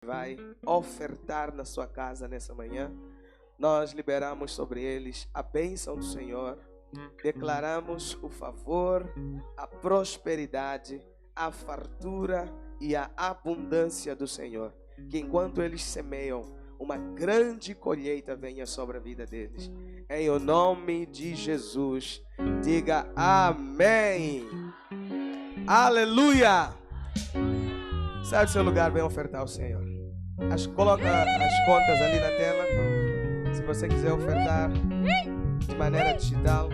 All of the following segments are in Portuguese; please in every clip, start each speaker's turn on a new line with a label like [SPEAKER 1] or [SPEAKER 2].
[SPEAKER 1] vai ofertar na sua casa nessa manhã. Nós liberamos sobre eles a bênção do Senhor. Declaramos o favor, a prosperidade, a fartura e a abundância do Senhor. Que enquanto eles semeiam, uma grande colheita venha sobre a vida deles. Em o nome de Jesus, diga amém. Aleluia. Sai do seu lugar, vem ofertar ao Senhor. Coloca as contas ali na tela. Se você quiser ofertar de maneira digital.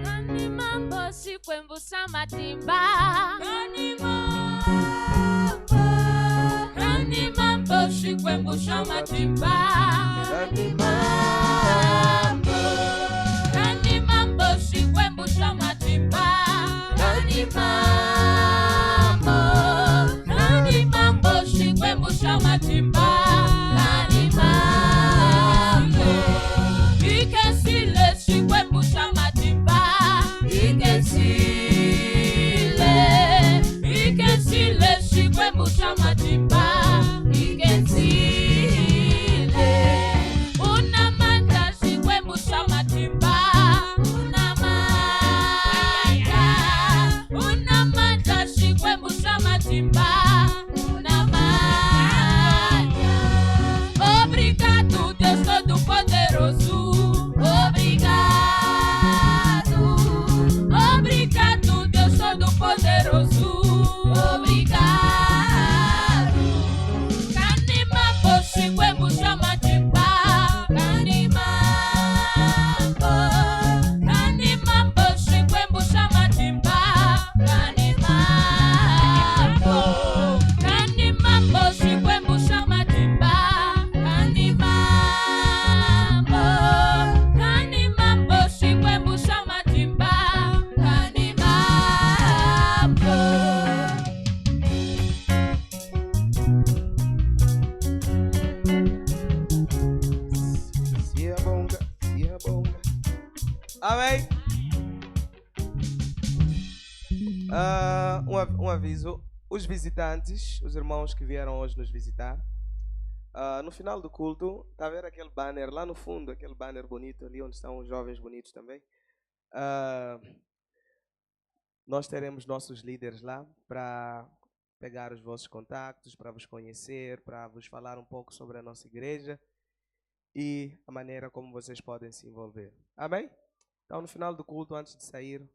[SPEAKER 2] Obrigado, Deus Todo-Poderoso. Obrigado. Obrigado, Deus Todo-Poderoso. Obrigado. Canimambo, Chiquembo, chama de pá. Canimambo. Canimambo, Chiquembo, chama de pá. Canimambo. Canimambo, Chiquembo, chama de pá.
[SPEAKER 1] Amém? Um aviso. Os visitantes, os irmãos que vieram hoje nos visitar, no final do culto, está a ver aquele banner lá no fundo, aquele banner bonito ali onde estão os jovens bonitos também. Nós teremos nossos líderes lá para pegar os vossos contactos, para vos conhecer, para vos falar um pouco sobre a nossa igreja e a maneira como vocês podem se envolver. Amém? Então, no final do culto, antes de sair,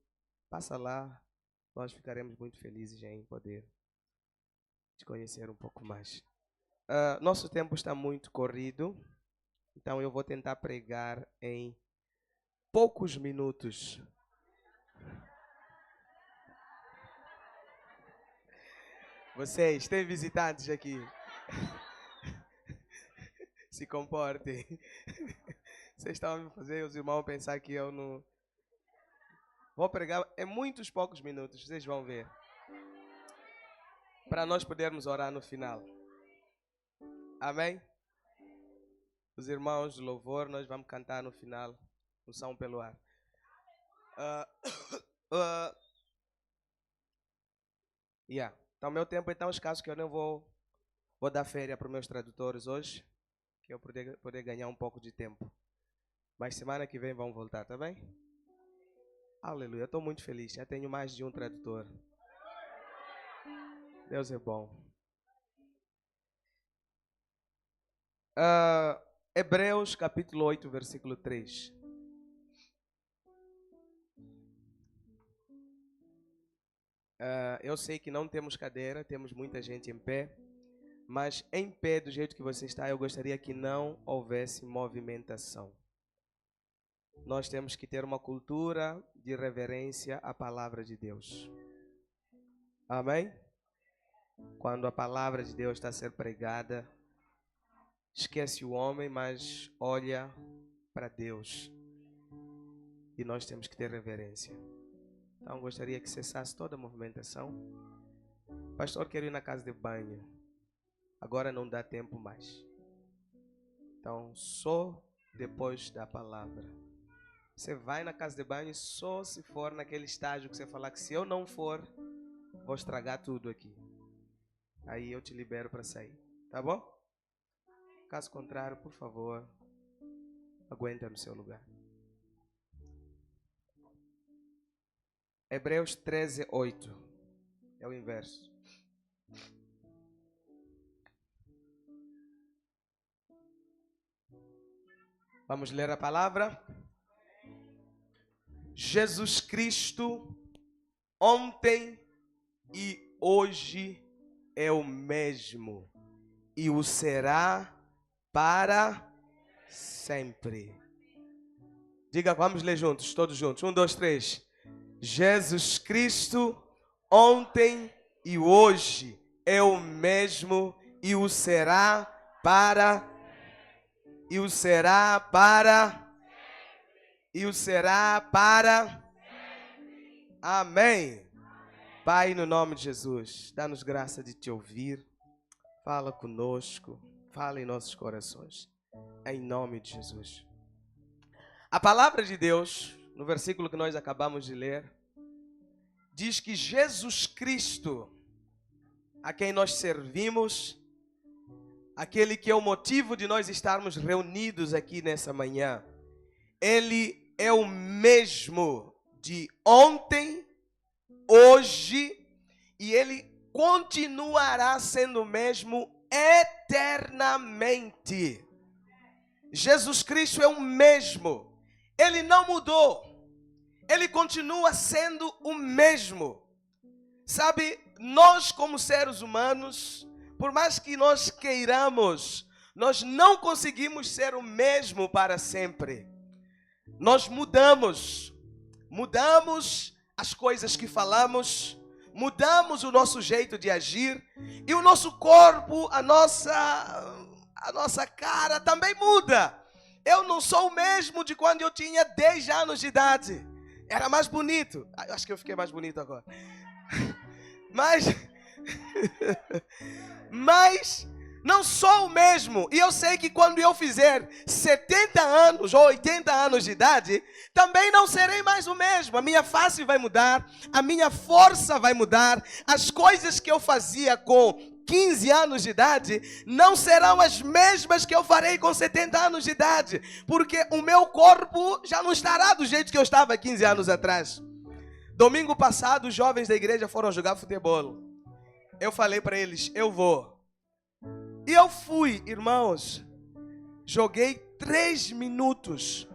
[SPEAKER 1] passa lá. Nós ficaremos muito felizes em poder te conhecer um pouco mais. Nosso tempo está muito corrido, então eu vou tentar pregar em poucos minutos. Vocês têm visitantes aqui. Se comportem. Vocês estão a me fazer os irmãos pensar que eu não... Vou pregar em muitos poucos minutos, vocês vão ver. Para nós podermos orar no final. Amém? Os irmãos de louvor, nós vamos cantar no final, no São pelo Ar. Então, meu tempo é tão escasso que eu não vou dar férias para os meus tradutores hoje, que eu poder ganhar um pouco de tempo. Mas semana que vem vão voltar, tá bem? Aleluia, eu estou muito feliz, já tenho mais de um tradutor. Deus é bom. Hebreus capítulo 8, versículo 3. Eu sei que não temos cadeira, temos muita gente em pé, mas em pé, do jeito que você está, eu gostaria que não houvesse movimentação. Nós temos que ter uma cultura de reverência à palavra de Deus. Amém? Quando a palavra de Deus está a ser pregada, esquece o homem, mas olha para Deus. E nós temos que ter reverência. Então, gostaria que cessasse toda a movimentação. Pastor, quero ir na casa de banho. Agora não dá tempo mais. Então, só depois da palavra. Você vai na casa de banho só se for naquele estágio que você falar que se eu não for, vou estragar tudo aqui. Aí eu te libero para sair. Tá bom? Caso contrário, por favor, aguenta no seu lugar. Hebreus 13:8. É o inverso. Vamos ler a palavra. Jesus Cristo, ontem e hoje é o mesmo e o será para sempre. Diga, vamos ler juntos, todos juntos. 1, 2, 3. Jesus Cristo, ontem e hoje é o mesmo e o será para e o será para e o será para. Amém. Pai, no nome de Jesus, dá-nos graça de te ouvir. Fala conosco, fala em nossos corações. Em nome de Jesus. A palavra de Deus, no versículo que nós acabamos de ler, diz que Jesus Cristo, a quem nós servimos, aquele que é o motivo de nós estarmos reunidos aqui nessa manhã, Ele é o mesmo de ontem, hoje, e Ele continuará sendo o mesmo eternamente. Jesus Cristo é o mesmo. Ele não mudou. Ele continua sendo o mesmo. Sabe, nós como seres humanos, por mais que nós queiramos, nós não conseguimos ser o mesmo para sempre. Nós mudamos as coisas que falamos, mudamos o nosso jeito de agir e o nosso corpo, a nossa cara também muda. Eu não sou o mesmo de quando eu tinha 10 anos de idade. Era mais bonito. Eu acho que eu fiquei mais bonito agora. Mas não sou o mesmo. E eu sei que quando eu fizer 70 anos ou 80 anos de idade, também não serei mais o mesmo. A minha face vai mudar, a minha força vai mudar. As coisas que eu fazia com 15 anos de idade não serão as mesmas que eu farei com 70 anos de idade. Porque o meu corpo já não estará do jeito que eu estava 15 anos atrás. Domingo passado, os jovens da igreja foram jogar futebol. Eu falei para eles, eu vou. E eu fui, irmãos. Joguei 3 minutos.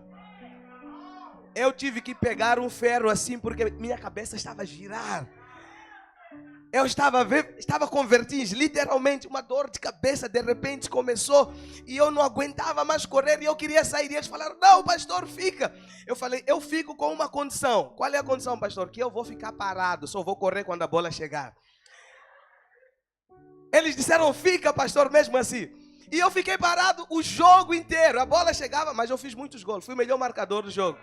[SPEAKER 1] Eu tive que pegar um ferro assim, porque minha cabeça estava a girar. Eu estava com vertigem, literalmente uma dor de cabeça de repente começou. E eu não aguentava mais correr e eu queria sair. E eles falaram, não, pastor, fica. Eu falei, eu fico com uma condição. Qual é a condição, pastor? Que eu vou ficar parado, só vou correr quando a bola chegar. Eles disseram, fica, pastor, mesmo assim. E eu fiquei parado o jogo inteiro. A bola chegava, mas eu fiz muitos gols. Fui o melhor marcador do jogo.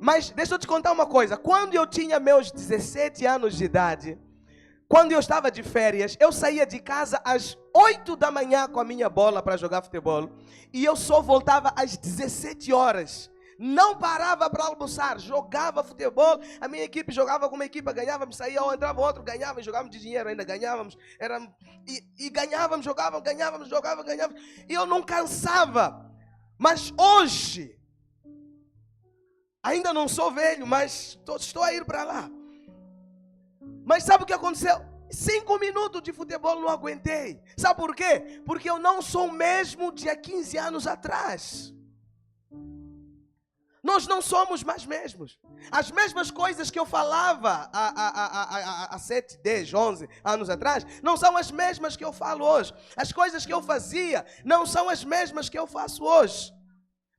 [SPEAKER 1] Mas deixa eu te contar uma coisa. Quando eu tinha meus 17 anos de idade, quando eu estava de férias, eu saía de casa às 8 da manhã com a minha bola para jogar futebol. E eu só voltava às 17 horas. Não parava para almoçar, jogava futebol. A minha equipe jogava com uma equipe, ganhávamos, saía, entrava outro, ganhávamos, jogávamos de dinheiro ainda, ganhávamos. E ganhávamos, jogávamos, ganhávamos. E eu não cansava. Mas hoje, ainda não sou velho, mas estou a ir para lá. Mas sabe o que aconteceu? 5 minutos de futebol não aguentei. Sabe por quê? Porque eu não sou o mesmo de há 15 anos atrás. Nós não somos mais mesmos. As mesmas coisas que eu falava há 7, 10, 11 anos atrás, não são as mesmas que eu falo hoje. As coisas que eu fazia não são as mesmas que eu faço hoje.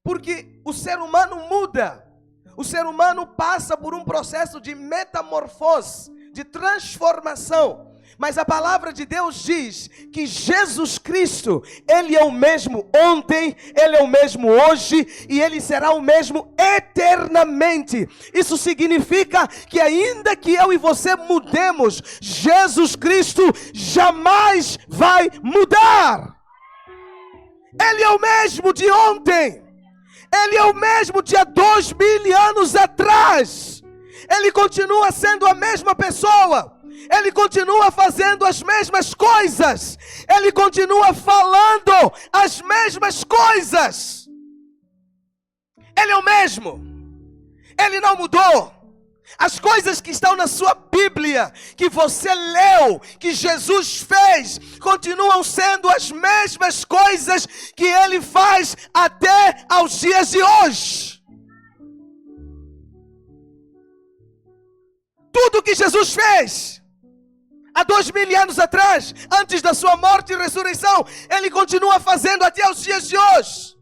[SPEAKER 1] Porque o ser humano muda. O ser humano passa por um processo de metamorfose, de transformação. Mas a palavra de Deus diz que Jesus Cristo, Ele é o mesmo ontem, Ele é o mesmo hoje e Ele será o mesmo eternamente. Isso significa que ainda que eu e você mudemos, Jesus Cristo jamais vai mudar. Ele é o mesmo de ontem. Ele é o mesmo de há 2000 anos atrás. Ele continua sendo a mesma pessoa. Ele continua fazendo as mesmas coisas. Ele continua falando as mesmas coisas. Ele é o mesmo. Ele não mudou. As coisas que estão na sua Bíblia, que você leu, que Jesus fez, continuam sendo as mesmas coisas que Ele faz até aos dias de hoje. Tudo que Jesus fez há 2000 anos atrás, antes da sua morte e ressurreição, Ele continua fazendo até os dias de hoje.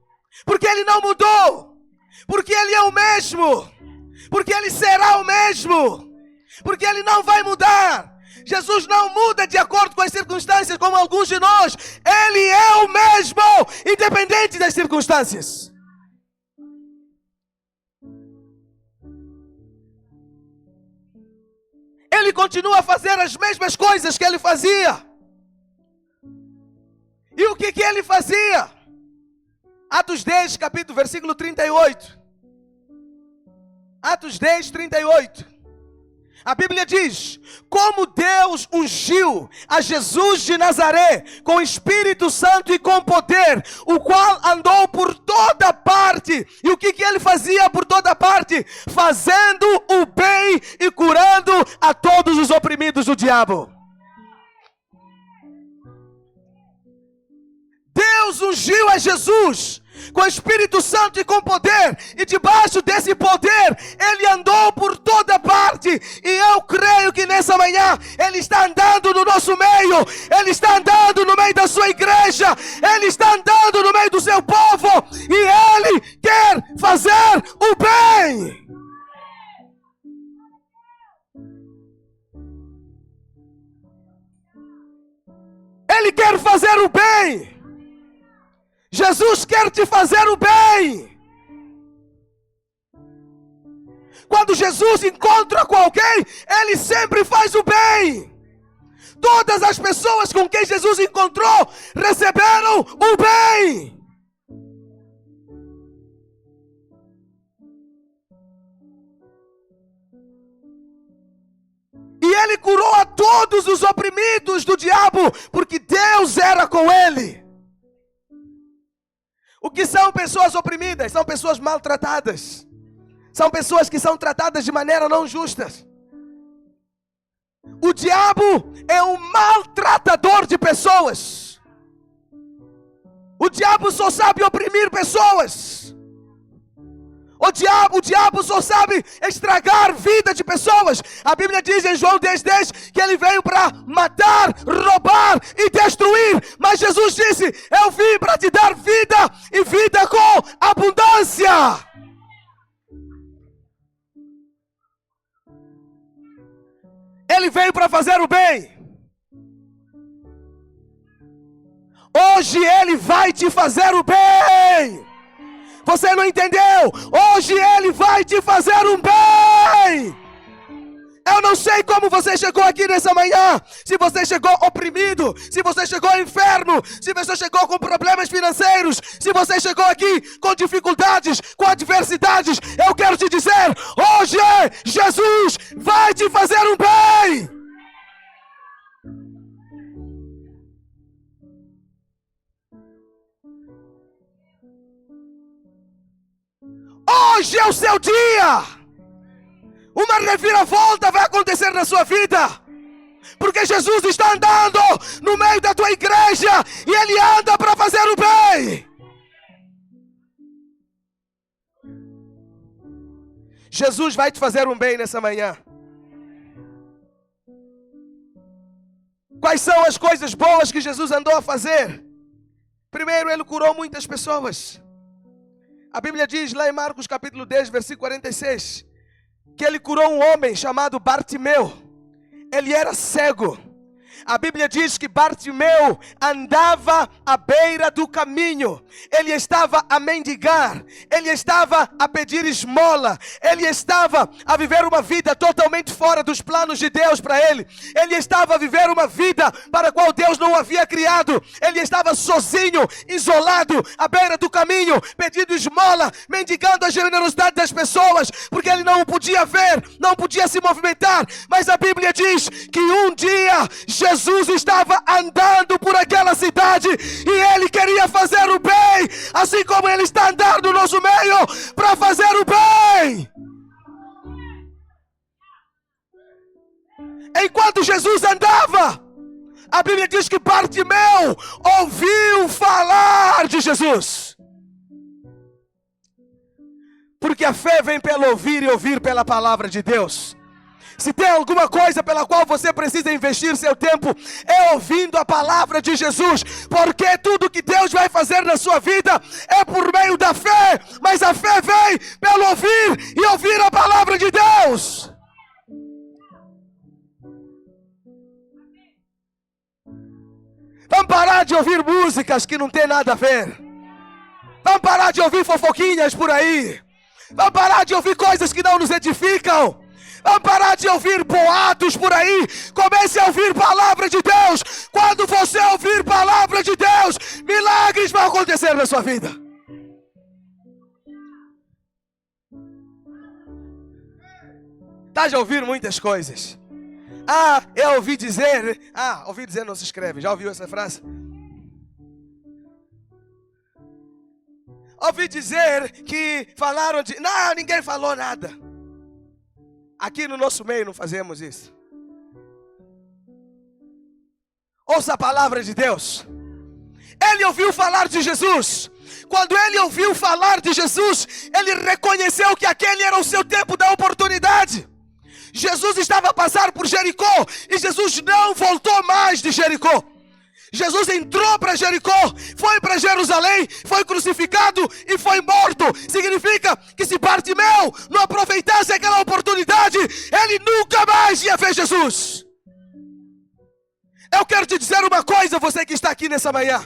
[SPEAKER 1] Porque Ele não mudou. Porque Ele é o mesmo. Porque Ele será o mesmo. Porque Ele não vai mudar. Jesus não muda de acordo com as circunstâncias, como alguns de nós. Ele é o mesmo, independente das circunstâncias. Ele continua a fazer as mesmas coisas que Ele fazia. E o que Ele fazia? Atos 10, capítulo, versículo 38. Atos 10, 38. A Bíblia diz: como Deus ungiu a Jesus de Nazaré com Espírito Santo e com poder, o qual andou por toda parte. E o que Ele fazia por toda parte? Fazendo o bem e curando a todos os oprimidos do diabo. Deus ungiu a Jesus com Espírito Santo e com poder, e debaixo desse poder Ele andou por toda parte. E eu creio que nessa manhã Ele está andando no nosso meio. Ele está andando no meio da sua igreja. Ele está andando no meio do seu povo. E Ele quer fazer o bem. Ele quer fazer o bem. Jesus quer te fazer o bem. Quando Jesus encontra com alguém, Ele sempre faz o bem. Todas as pessoas com quem Jesus encontrou receberam o bem. E Ele curou a todos os oprimidos do diabo, porque Deus era com Ele. O que são pessoas oprimidas? São pessoas maltratadas. São pessoas que são tratadas de maneira não justa. O diabo é um maltratador de pessoas. O diabo só sabe oprimir pessoas. O diabo só sabe estragar a vida de pessoas. A Bíblia diz em João 10:10 que ele veio para matar, roubar e destruir. Mas Jesus disse: eu vim para te dar vida e vida com abundância. Ele veio para fazer o bem. Hoje Ele vai te fazer o bem. Você não entendeu? Hoje Ele vai te fazer um bem. Eu não sei como você chegou aqui nessa manhã. Se você chegou oprimido, se você chegou enfermo, se você chegou com problemas financeiros, se você chegou aqui com dificuldades, com adversidades, eu quero te dizer, hoje Jesus vai te fazer um bem. Hoje é o seu dia. Uma reviravolta vai acontecer na sua vida. Porque Jesus está andando no meio da tua igreja. E Ele anda para fazer o bem. Jesus vai te fazer um bem nessa manhã. Quais são as coisas boas que Jesus andou a fazer? Primeiro, Ele curou muitas pessoas. A Bíblia diz lá em Marcos capítulo 10, versículo 46, que Ele curou um homem chamado Bartimeu. Ele era cego. A Bíblia diz que Bartimeu andava à beira do caminho. Ele estava a mendigar, ele estava a pedir esmola, ele estava a viver uma vida totalmente fora dos planos de Deus para ele. Ele estava a viver uma vida para a qual Deus não o havia criado. Ele estava sozinho, isolado, à beira do caminho, pedindo esmola, mendigando a generosidade das pessoas, porque ele não podia ver, não podia se movimentar. Mas a Bíblia diz que um dia Jesus estava andando por aquela cidade e ele queria fazer o bem, assim como ele está andando no nosso meio para fazer o bem. Enquanto Jesus andava, a Bíblia diz que Bartimeu ouviu falar de Jesus. Porque a fé vem pelo ouvir e ouvir pela palavra de Deus. Se tem alguma coisa pela qual você precisa investir seu tempo, é ouvindo a palavra de Jesus. Porque tudo que Deus vai fazer na sua vida é por meio da fé. Mas a fé vem pelo ouvir e ouvir a palavra de Deus. Vamos parar de ouvir músicas que não tem nada a ver. Vamos parar de ouvir fofoquinhas por aí. Vamos parar de ouvir coisas que não nos edificam. Vamos parar de ouvir boatos por aí. Comece a ouvir palavra de Deus. Quando você ouvir palavra de Deus, milagres vão acontecer na sua vida. Tá já ouvindo muitas coisas. Eu ouvi dizer. Ouvi dizer não se escreve. Já ouviu essa frase? Ouvi dizer que falaram de... Não, ninguém falou nada. Aqui no nosso meio não fazemos isso. Ouça a palavra de Deus. Ele ouviu falar de Jesus. Quando ele ouviu falar de Jesus, ele reconheceu que aquele era o seu tempo da oportunidade. Jesus estava a passar por Jericó e Jesus não voltou mais de Jericó. Jesus entrou para Jericó, foi para Jerusalém, foi crucificado e foi morto. Significa que se Bartimeu não aproveitasse aquela oportunidade, ele nunca mais ia ver Jesus. Eu quero te dizer uma coisa, você que está aqui nessa manhã.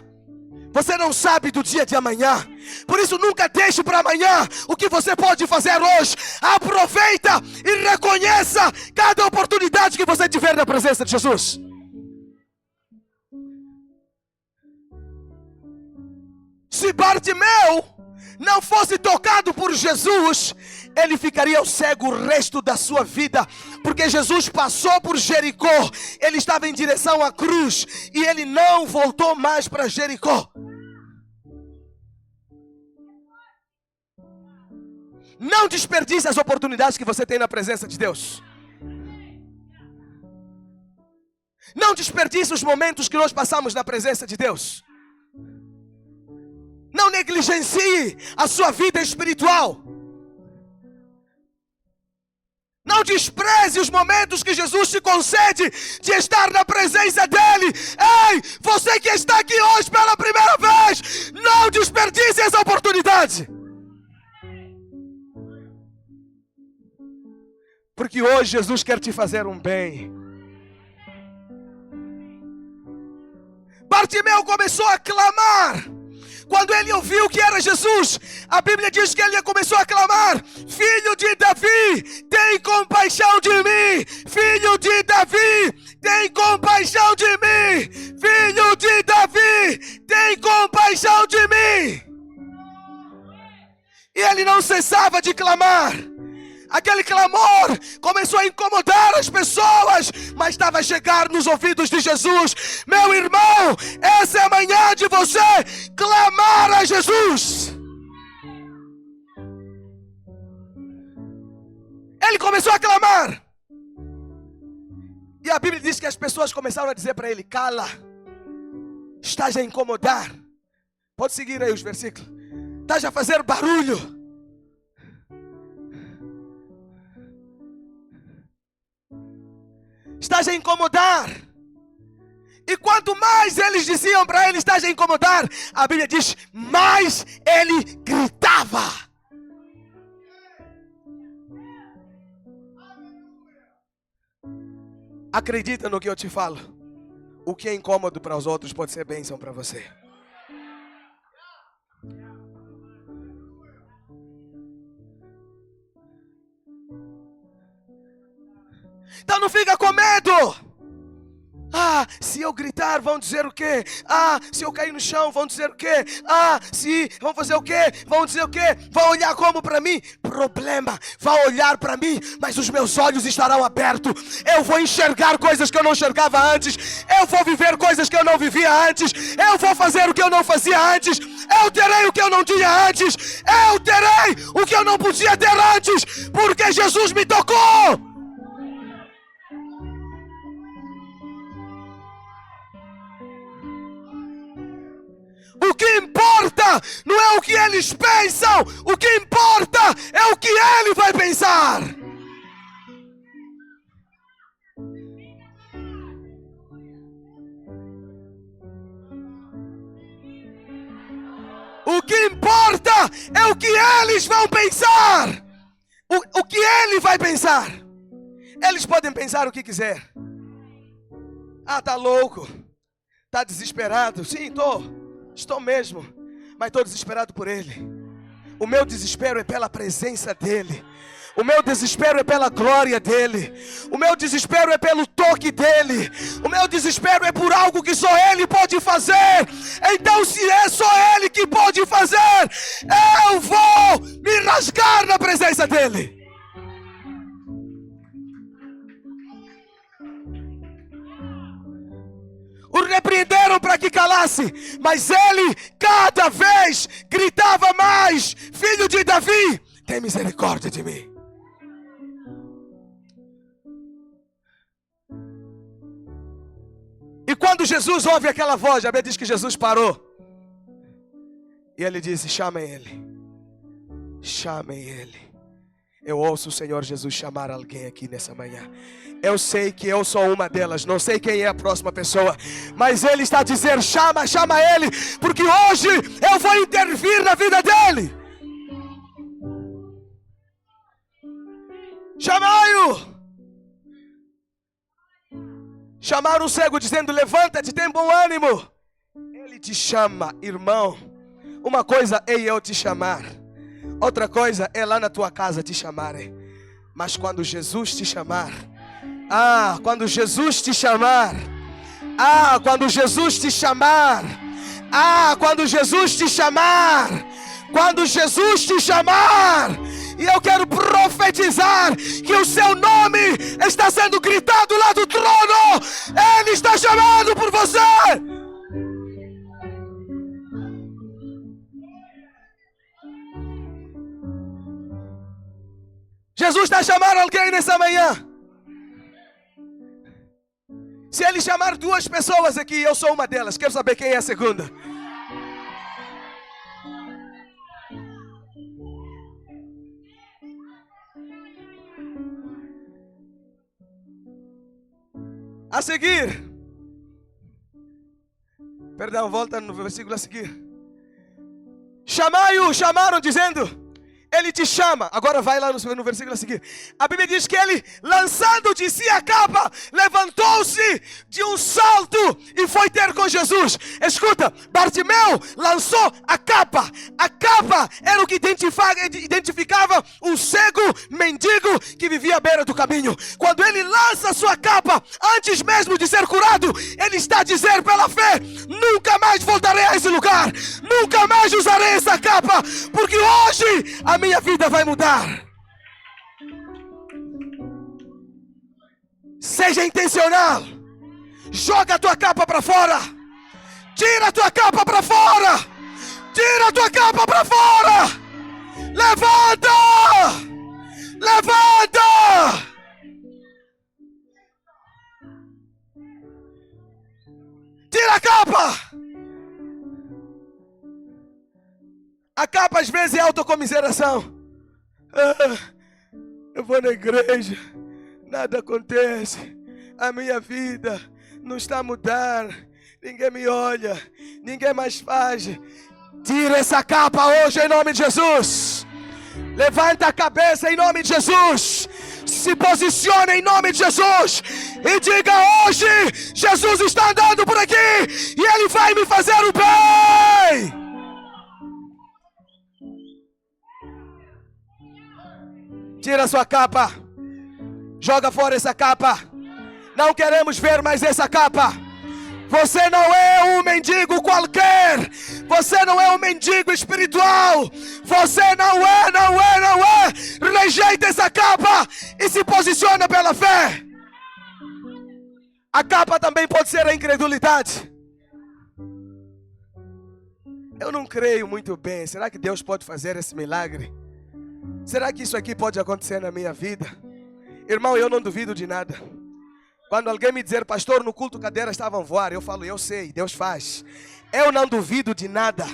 [SPEAKER 1] Você não sabe do dia de amanhã. Por isso nunca deixe para amanhã o que você pode fazer hoje. Aproveita e reconheça cada oportunidade que você tiver na presença de Jesus. Se Bartimeu não fosse tocado por Jesus, ele ficaria cego o resto da sua vida. Porque Jesus passou por Jericó, ele estava em direção à cruz e ele não voltou mais para Jericó. Não desperdice as oportunidades que você tem na presença de Deus. Não desperdice os momentos que nós passamos na presença de Deus. Não negligencie a sua vida espiritual. Não despreze os momentos que Jesus te concede de estar na presença dEle. Ei, você que está aqui hoje pela primeira vez, não desperdice essa oportunidade. Porque hoje Jesus quer te fazer um bem. Bartimeu começou a clamar. Quando ele ouviu que era Jesus, a Bíblia diz que ele começou a clamar: Filho de Davi, tem compaixão de mim. Filho de Davi, tem compaixão de mim. Filho de Davi, tem compaixão de mim. E ele não cessava de clamar. Aquele clamor começou a incomodar as pessoas, mas estava a chegar nos ouvidos de Jesus. Meu irmão, essa é a manhã de você clamar a Jesus. Ele começou a clamar. E a Bíblia diz que as pessoas começaram a dizer para ele: cala, estás a incomodar. Pode seguir aí os versículos. Estás a fazer barulho. Estás a incomodar. E quanto mais eles diziam para ele: estás a incomodar, a Bíblia diz, mais ele gritava. Acredita no que eu te falo. o que é incômodo para os outros pode ser bênção para você. Então não fica com medo. Se eu gritar vão dizer o quê? Se eu cair no chão vão dizer o quê? Se vão fazer o quê? Vão dizer o quê? Vão olhar como para mim? Problema, vão olhar para mim, mas os meus olhos estarão abertos. Eu vou enxergar coisas que eu não enxergava antes. Eu vou viver coisas que eu não vivia antes. Eu vou fazer o que eu não fazia antes. Eu terei o que eu não tinha antes. Eu terei o que eu não podia ter antes, porque Jesus me tocou. O que importa não é o que eles pensam. O que importa é o que ele vai pensar. O que importa é o que eles vão pensar. O que ele vai pensar. Eles podem pensar o que quiser. Tá louco. Tá desesperado. Sim, estou mesmo, mas estou desesperado por Ele. O meu desespero é pela presença dEle. O meu desespero é pela glória dEle. O meu desespero é pelo toque dEle. O meu desespero é por algo que só Ele pode fazer. Então, se é só Ele que pode fazer, eu vou me rasgar na presença dEle. O repreenderam para que calasse, mas ele cada vez gritava mais: Filho de Davi, tem misericórdia de mim. E quando Jesus ouve aquela voz, a Bíblia diz que Jesus parou. E ele disse: chamem ele. Chamem ele. Eu ouço o Senhor Jesus chamar alguém aqui nessa manhã. Eu sei que eu sou uma delas. Não sei quem é a próxima pessoa, mas Ele está dizendo: chama Ele, porque hoje eu vou intervir na vida dele. Chamai-o. Chamaram o cego dizendo: levanta-te, tem bom ânimo. Ele te chama, irmão. Uma coisa é eu te chamar, outra coisa é lá na tua casa te chamarem. Mas quando Jesus te chamar, quando Jesus te chamar, quando Jesus te chamar, quando Jesus te chamar, quando Jesus te chamar, e eu quero profetizar que o seu nome está sendo gritado lá do trono. Ele está chamando por você. Jesus está chamando alguém nessa manhã. Se Ele chamar 2 pessoas aqui, eu sou uma delas. Quero saber quem é a segunda. A seguir. Perdão, volta no versículo a seguir. Chamai-o, chamaram dizendo: Ele te chama. Agora vai lá no versículo a seguir. A Bíblia diz que ele, lançando de si a capa, levantou-se de um salto e foi ter com Jesus. Escuta, Bartimeu lançou a capa. A capa era o que identificava um cego mendigo que vivia à beira do caminho. Quando ele lança a sua capa, antes mesmo de ser curado, ele está a dizer pela fé: nunca mais voltarei a esse lugar. Nunca mais usarei essa capa, porque hoje a minha vida vai mudar. Seja intencional. Joga a tua capa para fora. Tira a tua capa para fora. Tira a tua capa para fora. Levanta. Levanta. Tira a capa. A capa às vezes é autocomiseração. Eu vou na igreja, nada acontece, a minha vida não está a mudar, ninguém me olha, ninguém mais faz. Tira essa capa hoje em nome de Jesus. Levanta a cabeça em nome de Jesus. Se posicione em nome de Jesus e diga: hoje Jesus está andando por aqui e Ele vai me fazer o bem. Tira sua capa. Joga fora essa capa. Não queremos ver mais essa capa. Você não é um mendigo qualquer. Você não é um mendigo espiritual. Você não é. Rejeita essa capa e se posiciona pela fé. A capa também pode ser a incredulidade. Eu não creio muito bem. Será que Deus pode fazer esse milagre? Será que isso aqui pode acontecer na minha vida? Irmão, eu não duvido de nada. Quando alguém me dizer: pastor, no culto cadeiras estavam a voar, eu falo: eu sei, Deus faz. Eu não duvido de nada.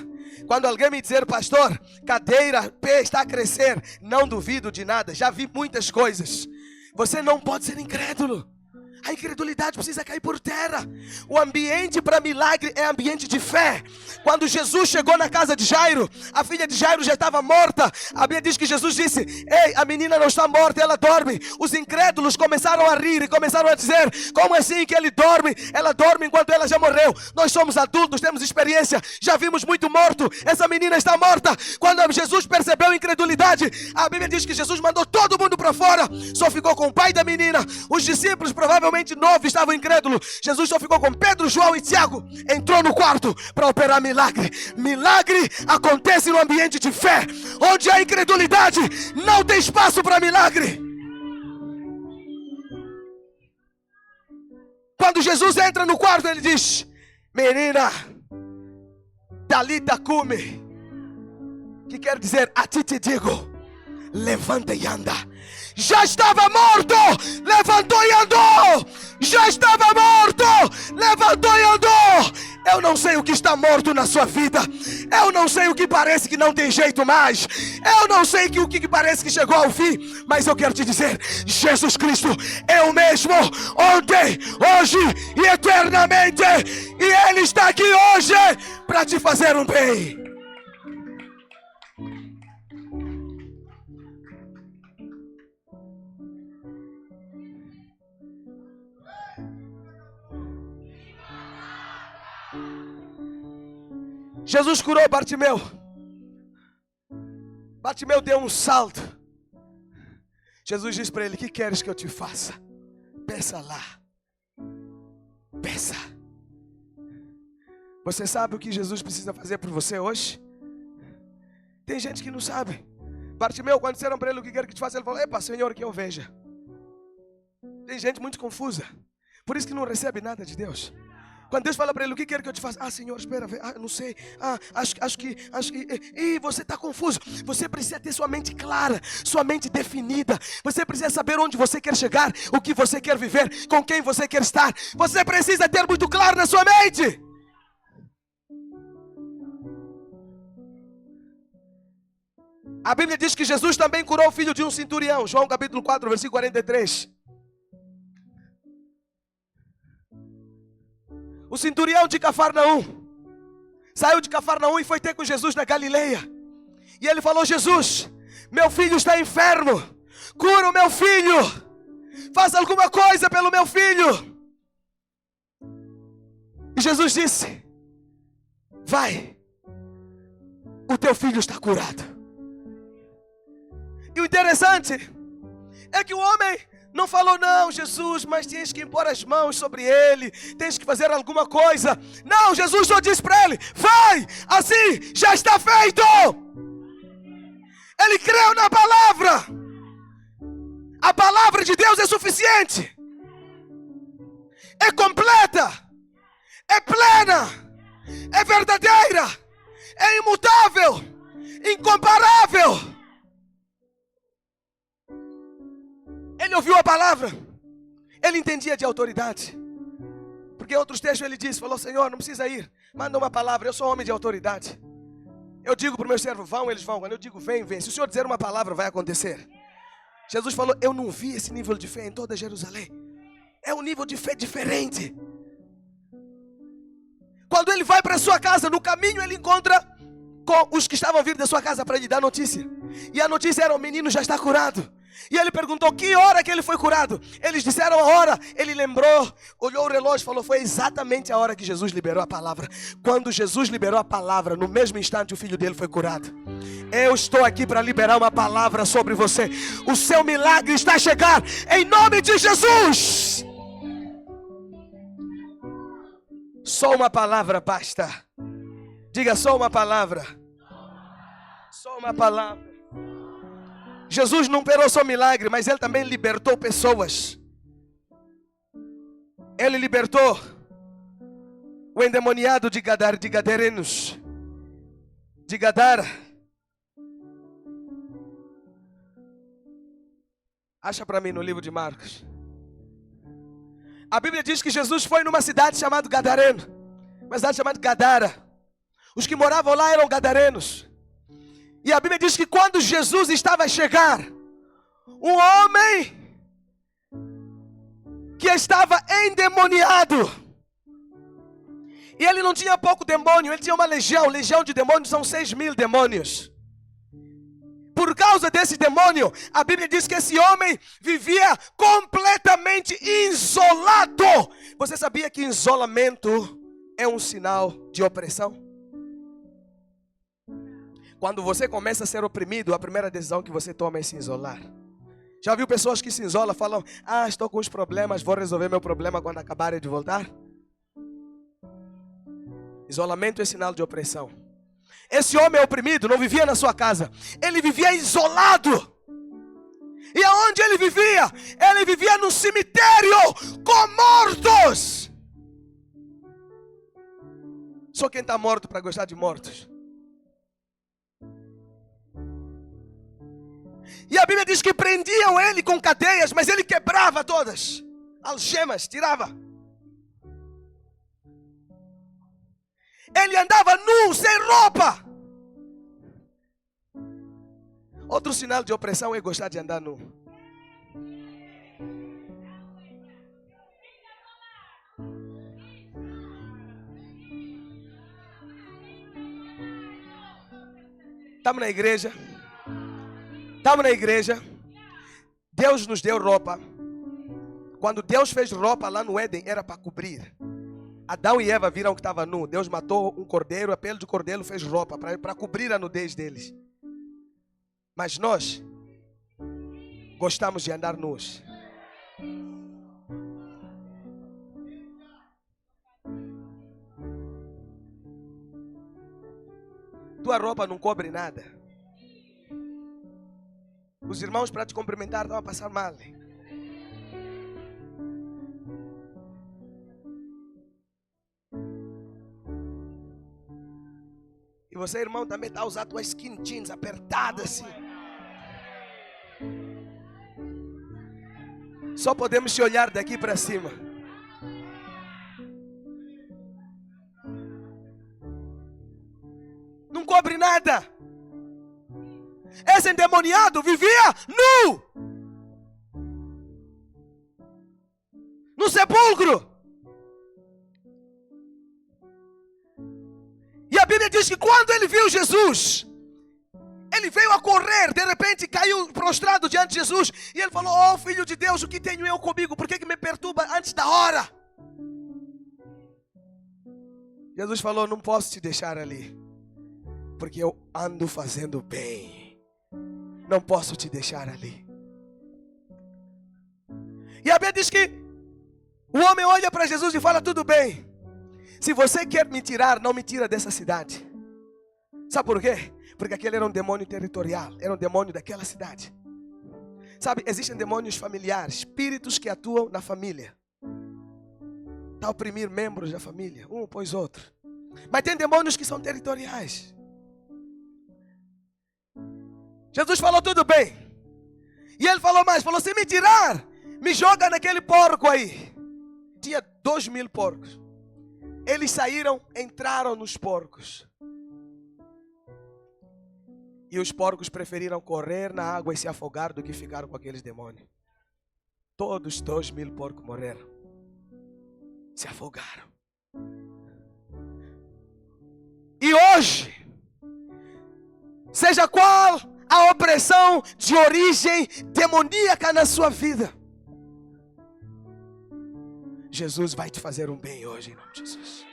[SPEAKER 1] Quando alguém me dizer: pastor, cadeira P está a crescer, não duvido de nada. Já vi muitas coisas. Você não pode ser incrédulo. A incredulidade precisa cair por terra. O ambiente para milagre é ambiente de fé. Quando Jesus chegou na casa de Jairo, a filha de Jairo já estava morta. A Bíblia diz que Jesus disse: ei, a menina não está morta, ela dorme. Os incrédulos começaram a rir e começaram a dizer: como assim que ele dorme? Ela dorme enquanto ela já morreu. Nós somos adultos, temos experiência, já vimos muito morto. Essa menina está morta. Quando Jesus percebeu a incredulidade, a Bíblia diz que Jesus mandou todo mundo para fora. Só ficou com o pai da menina. Os discípulos provavelmente 9 estavam incrédulos. Jesus só ficou com Pedro, João e Tiago. Entrou no quarto para operar milagre. Milagre acontece no ambiente de fé. Onde há incredulidade, não tem espaço para milagre. Quando Jesus entra no quarto, ele diz: menina, talita cumi, que quer dizer: a ti te digo, levanta e anda. Já estava morto, levantou e andou. Já estava morto, levantou e andou. Eu não sei o que está morto na sua vida. Eu não sei o que parece que não tem jeito mais. Eu não sei o que parece que chegou ao fim. Mas eu quero te dizer: Jesus Cristo é o mesmo ontem, hoje e eternamente. E Ele está aqui hoje para te fazer um bem. Jesus curou Bartimeu. Bartimeu deu um salto. Jesus disse para ele: o que queres que eu te faça? Peça lá. Peça. Você sabe o que Jesus precisa fazer por você hoje? Tem gente que não sabe. Bartimeu, quando disseram para ele: o que quer que te faça? Ele falou: epa, Senhor, que eu veja. Tem gente muito confusa. Por isso que não recebe nada de Deus. Quando Deus fala para ele: o que quer que eu te faça? Ah, Senhor, espera, não sei. Acho que. E você está confuso. Você precisa ter sua mente clara, sua mente definida. Você precisa saber onde você quer chegar, o que você quer viver, com quem você quer estar. Você precisa ter muito claro na sua mente. A Bíblia diz que Jesus também curou o filho de um centurião. João capítulo 4, versículo 43. O centurião de Cafarnaum saiu de Cafarnaum e foi ter com Jesus na Galileia. E ele falou: Jesus, meu filho está enfermo. Cura o meu filho. Faz alguma coisa pelo meu filho. E Jesus disse: vai, o teu filho está curado. E o interessante é que o homem não falou: não, Jesus, mas tens que impor as mãos sobre ele, tens que fazer alguma coisa. Não, Jesus só disse para ele: vai, assim já está feito. Ele creu na palavra. A palavra de Deus é suficiente, é completa, é plena, é verdadeira, é imutável, incomparável. Ele ouviu a palavra, ele entendia de autoridade. Porque em outros textos ele disse, falou: Senhor, não precisa ir, manda uma palavra, eu sou homem de autoridade. Eu digo para o meu servo: vão, eles vão. Quando eu digo vem, vem. Se o Senhor dizer uma palavra, vai acontecer. Jesus falou: eu não vi esse nível de fé em toda Jerusalém. É um nível de fé diferente. Quando ele vai para a sua casa, no caminho ele encontra com os que estavam vindo da sua casa para lhe dar notícia. E a notícia era: o menino já está curado. E ele perguntou que hora que ele foi curado. Eles disseram a hora. Ele lembrou, olhou o relógio e falou: foi exatamente a hora que Jesus liberou a palavra. Quando Jesus liberou a palavra, no mesmo instante o filho dele foi curado. Eu estou aqui para liberar uma palavra sobre você. O seu milagre está a chegar em nome de Jesus. Só uma palavra basta. Diga: só uma palavra. Só uma palavra. Jesus não operou só milagre, mas ele também libertou pessoas. Ele libertou o endemoniado de Gadarenos, de Gadara. Acha para mim no livro de Marcos. A Bíblia diz que Jesus foi numa cidade chamada Gadareno, uma cidade chamada Gadara. Os que moravam lá eram gadarenos. E a Bíblia diz que quando Jesus estava a chegar, um homem que estava endemoniado, e ele não tinha pouco demônio, ele tinha uma legião de demônios, são 6.000 demônios. Por causa desse demônio, a Bíblia diz que esse homem vivia completamente isolado. Você sabia que isolamento é um sinal de opressão? Quando você começa a ser oprimido, a primeira decisão que você toma é se isolar. Já viu pessoas que se isolam, falam: estou com os problemas, vou resolver meu problema quando acabarem de voltar? Isolamento é sinal de opressão. Esse homem oprimido não vivia na sua casa, ele vivia isolado. E aonde ele vivia? Ele vivia num cemitério com mortos. Só quem está morto para gostar de mortos. E a Bíblia diz que prendiam ele com cadeias, mas ele quebrava todas. Algemas, tirava. Ele andava nu, sem roupa. Outro sinal de opressão é gostar de andar nu. Estamos na igreja. Estamos na igreja. Deus nos deu roupa. Quando Deus fez roupa lá no Éden, era para cobrir. Adão e Eva viram que estava nu. Deus matou um cordeiro, a pele de cordeiro fez roupa para cobrir a nudez deles. Mas nós gostamos de andar nus. Tua roupa não cobre nada. Os irmãos para te cumprimentar estão a passar mal. E você, irmão, também está a usar tuas skin jeans apertadas assim. Só podemos se olhar daqui para cima. Não cobre nada. Esse endemoniado vivia nu, no sepulcro. E a Bíblia diz que quando ele viu Jesus, ele veio a correr, de repente caiu prostrado diante de Jesus. E ele falou: oh filho de Deus, o que tenho eu comigo? Por que me perturba antes da hora? Jesus falou: não posso te deixar ali, porque eu ando fazendo bem. Não posso te deixar ali. E a Bíblia diz que o homem olha para Jesus e fala: tudo bem, se você quer me tirar, não me tira dessa cidade. Sabe por quê? Porque aquele era um demônio territorial, era um demônio daquela cidade. Sabe, existem demônios familiares, espíritos que atuam na família, para oprimir membros da família, um após outro. Mas tem demônios que são territoriais. Jesus falou: tudo bem. E ele falou mais, falou: se me tirar, me joga naquele porco aí. Tinha 2.000 porcos. Eles saíram, entraram nos porcos. E os porcos preferiram correr na água e se afogar do que ficar com aqueles demônios. Todos 2.000 porcos morreram. Se afogaram. E hoje, seja qual a opressão de origem demoníaca na sua vida. Jesus vai te fazer um bem hoje, em nome de Jesus.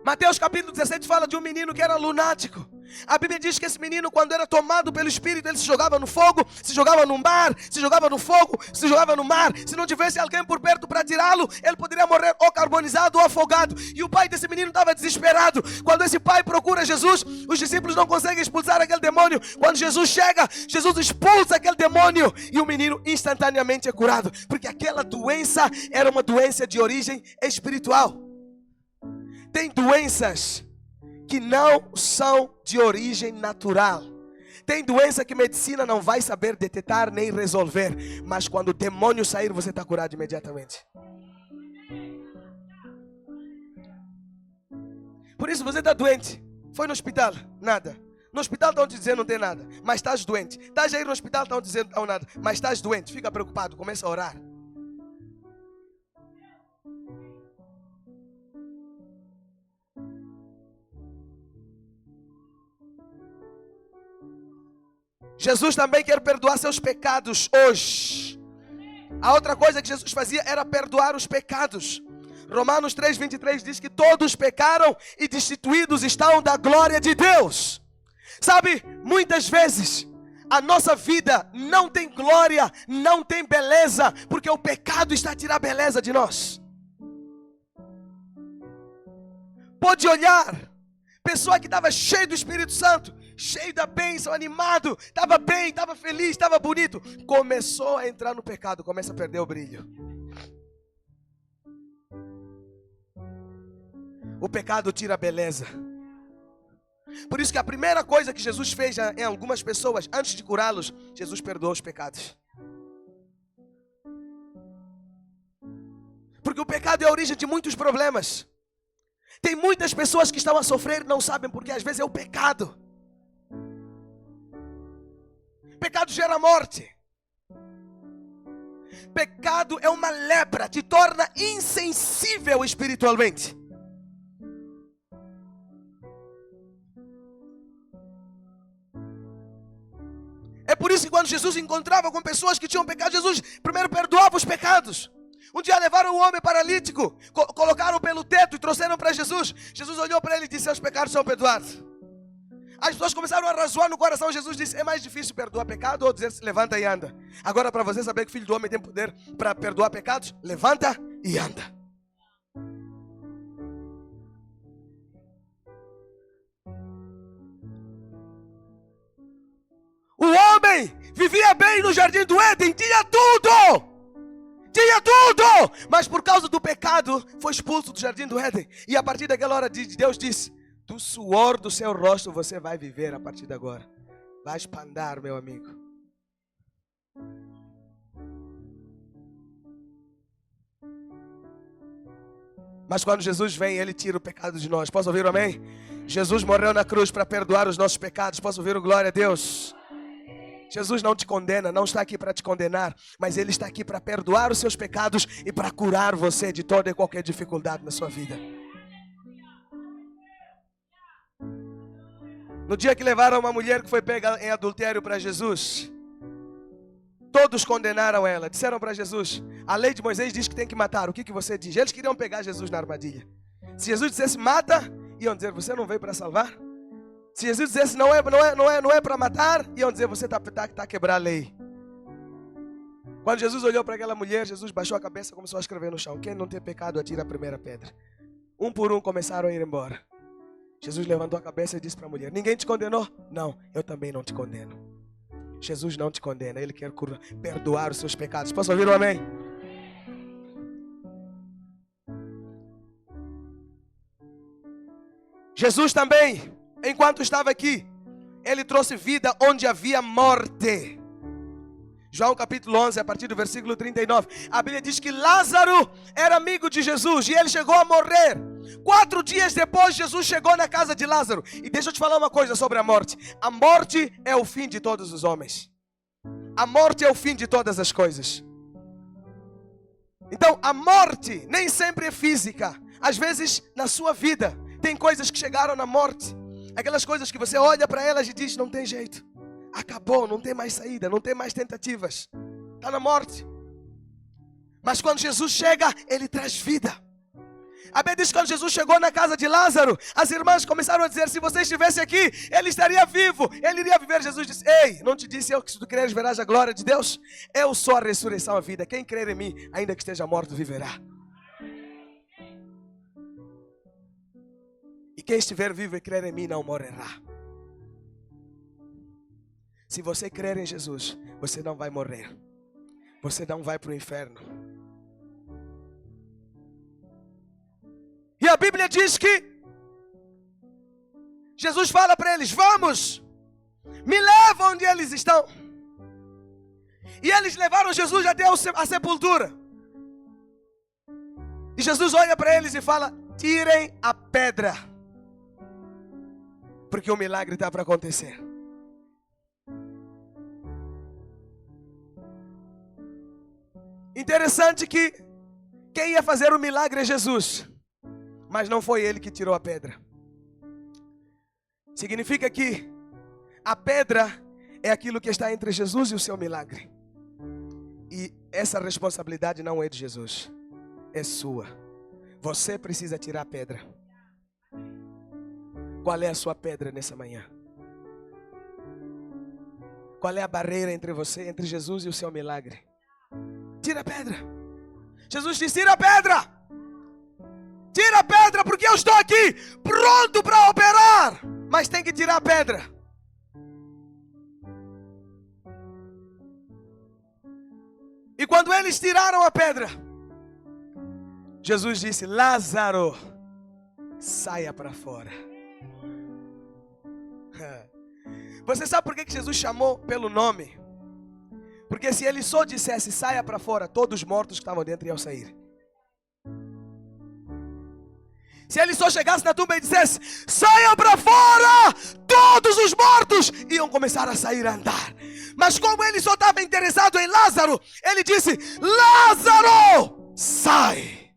[SPEAKER 1] Mateus capítulo 17 fala de um menino que era lunático. A Bíblia diz que esse menino, quando era tomado pelo Espírito, ele se jogava no fogo, se jogava no mar, se jogava no fogo, se jogava no mar. Se não tivesse alguém por perto para tirá-lo, ele poderia morrer ou carbonizado ou afogado. E o pai desse menino estava desesperado. Quando esse pai procura Jesus, os discípulos não conseguem expulsar aquele demônio. Quando Jesus chega, Jesus expulsa aquele demônio e o menino instantaneamente é curado. Porque aquela doença era uma doença de origem espiritual. Tem doenças que não são de origem natural. Tem doença que medicina não vai saber detectar nem resolver. Mas quando o demônio sair, você está curado imediatamente. Por isso você está doente. Foi no hospital? Nada. No hospital estão te dizendo não tem nada. Mas estás doente. Estás a ir no hospital, estão te dizendo não nada. Mas estás doente. Fica preocupado. Começa a orar. Jesus também quer perdoar seus pecados hoje. A outra coisa que Jesus fazia era perdoar os pecados. Romanos 3:23 diz que todos pecaram e destituídos estão da glória de Deus. Sabe, muitas vezes a nossa vida não tem glória, não tem beleza, porque o pecado está a tirar a beleza de nós. Pode olhar, pessoa que estava cheia do Espírito Santo, cheio da bênção, animado, estava bem, estava feliz, estava bonito, começou a entrar no pecado, começa a perder o brilho. O pecado tira a beleza. Por isso que a primeira coisa que Jesus fez em algumas pessoas, antes de curá-los, Jesus perdoou os pecados. Porque o pecado é a origem de muitos problemas. Tem muitas pessoas que estão a sofrer e não sabem porque, às vezes é o pecado. Pecado gera morte. Pecado é uma lepra, te torna insensível espiritualmente. É por isso que quando Jesus encontrava com pessoas que tinham pecado, Jesus primeiro perdoava os pecados. Um dia levaram um homem paralítico, colocaram pelo teto e trouxeram para Jesus. Jesus olhou para ele e disse: seus pecados são perdoados. As pessoas começaram a razoar no coração. Jesus disse: é mais difícil perdoar pecado ou dizer se levanta e anda. Agora, para você saber que o Filho do Homem tem poder para perdoar pecados, levanta e anda. O homem vivia bem no jardim do Éden, tinha tudo, mas por causa do pecado foi expulso do jardim do Éden. E a partir daquela hora Deus disse: do suor do seu rosto você vai viver a partir de agora. Vai espandar, meu amigo. Mas quando Jesus vem, Ele tira o pecado de nós. Posso ouvir o amém? Jesus morreu na cruz para perdoar os nossos pecados. Posso ouvir o glória a Deus? Jesus não te condena, não está aqui para te condenar, mas Ele está aqui para perdoar os seus pecados e para curar você de toda e qualquer dificuldade na sua vida. No dia que levaram uma mulher que foi pega em adultério para Jesus, todos condenaram ela. Disseram para Jesus: a lei de Moisés diz que tem que matar. O que você diz? Eles queriam pegar Jesus na armadilha. Se Jesus dissesse mata, iam dizer: você não veio para salvar? Se Jesus dissesse não é para matar, iam dizer: você está a quebrar a lei. Quando Jesus olhou para aquela mulher, Jesus baixou a cabeça e começou a escrever no chão: quem não tem pecado atira a primeira pedra. Um por um começaram a ir embora. Jesus levantou a cabeça e disse para a mulher: ninguém te condenou? Não, eu também não te condeno. Jesus não te condena, Ele quer perdoar os seus pecados. Posso ouvir um amém? Jesus também, enquanto estava aqui, Ele trouxe vida onde havia morte. João capítulo 11, a partir do versículo 39. A Bíblia diz que Lázaro era amigo de Jesus e ele chegou a morrer. 4 dias depois, Jesus chegou na casa de Lázaro. E deixa eu te falar uma coisa sobre a morte. A morte é o fim de todos os homens. A morte é o fim de todas as coisas. Então, a morte nem sempre é física. Às vezes, na sua vida, tem coisas que chegaram na morte. Aquelas coisas que você olha para elas e diz, não tem jeito. Acabou, não tem mais saída, não tem mais tentativas. Está na morte. Mas quando Jesus chega, Ele traz vida. A Bíblia diz que quando Jesus chegou na casa de Lázaro, as irmãs começaram a dizer, se você estivesse aqui, ele estaria vivo, ele iria viver. Jesus disse, ei, não te disse eu que se tu creres verás a glória de Deus? Eu sou a ressurreição e a vida. Quem crer em mim, ainda que esteja morto, viverá. E quem estiver vivo e crer em mim, não morrerá. Se você crer em Jesus, você não vai morrer. Você não vai para o inferno. E a Bíblia diz que Jesus fala para eles, vamos, me leva onde eles estão. E eles levaram Jesus até a sepultura. E Jesus olha para eles e fala, tirem a pedra, porque o milagre está para acontecer. Interessante que quem ia fazer o milagre é Jesus. Mas não foi ele que tirou a pedra. Significa que a pedra é aquilo que está entre Jesus e o seu milagre. E essa responsabilidade não é de Jesus, é sua. Você precisa tirar a pedra. Qual é a sua pedra nessa manhã? Qual é a barreira entre você, entre Jesus e o seu milagre? Tira a pedra. Jesus disse, tira a pedra. Tira a pedra, porque eu estou aqui pronto para operar. Mas tem que tirar a pedra. E quando eles tiraram a pedra, Jesus disse, Lázaro, saia para fora. Você sabe por que Jesus chamou pelo nome? Porque se ele só dissesse, saia para fora, todos os mortos que estavam dentro iam sair. Se ele só chegasse na tumba e dissesse, saiam para fora, todos os mortos iam começar a sair a andar. Mas como ele só estava interessado em Lázaro, ele disse, Lázaro, sai.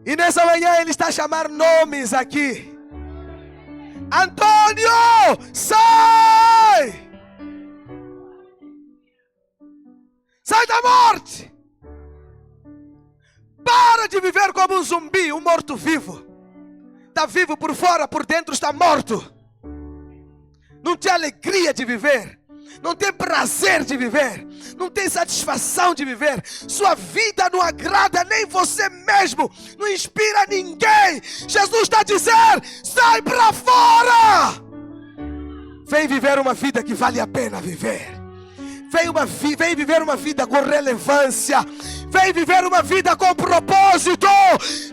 [SPEAKER 1] E nessa manhã ele está a chamar nomes aqui. Antônio, sai! Sai da morte! Para de viver como um zumbi, um morto-vivo. Está vivo por fora, por dentro está morto. Não tem alegria de viver. Não tem prazer de viver. Não tem satisfação de viver. Sua vida não agrada nem você mesmo. Não inspira ninguém. Jesus está a dizer, sai para fora! Vem viver uma vida que vale a pena viver. Vem viver uma vida com relevância. Vem viver uma vida com propósito.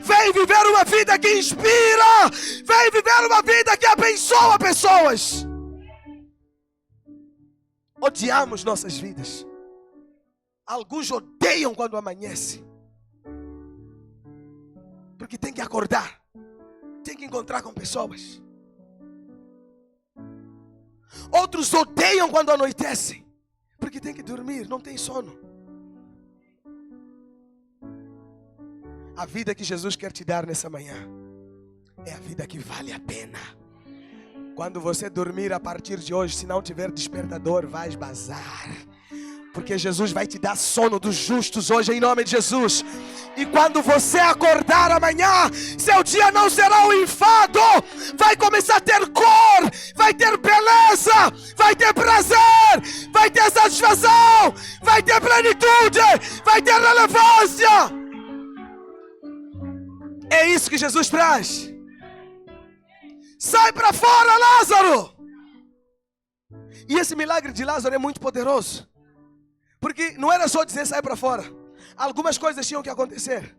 [SPEAKER 1] Vem viver uma vida que inspira. Vem viver uma vida que abençoa pessoas. Odiamos nossas vidas. Alguns odeiam quando amanhece. Porque tem que acordar. Tem que encontrar com pessoas. Outros odeiam quando anoitece. Porque tem que dormir, não tem sono. A vida que Jesus quer te dar nessa manhã é a vida que vale a pena. Quando você dormir a partir de hoje, se não tiver despertador, vai bazar. Porque Jesus vai te dar sono dos justos hoje, em nome de Jesus. E quando você acordar amanhã, seu dia não será um enfado. Vai começar a ter cor, vai ter beleza, vai ter prazer, vai ter satisfação, vai ter plenitude, vai ter relevância. É isso que Jesus traz. Sai para fora, Lázaro! E esse milagre de Lázaro é muito poderoso. Porque não era só dizer sai para fora. Algumas coisas tinham que acontecer.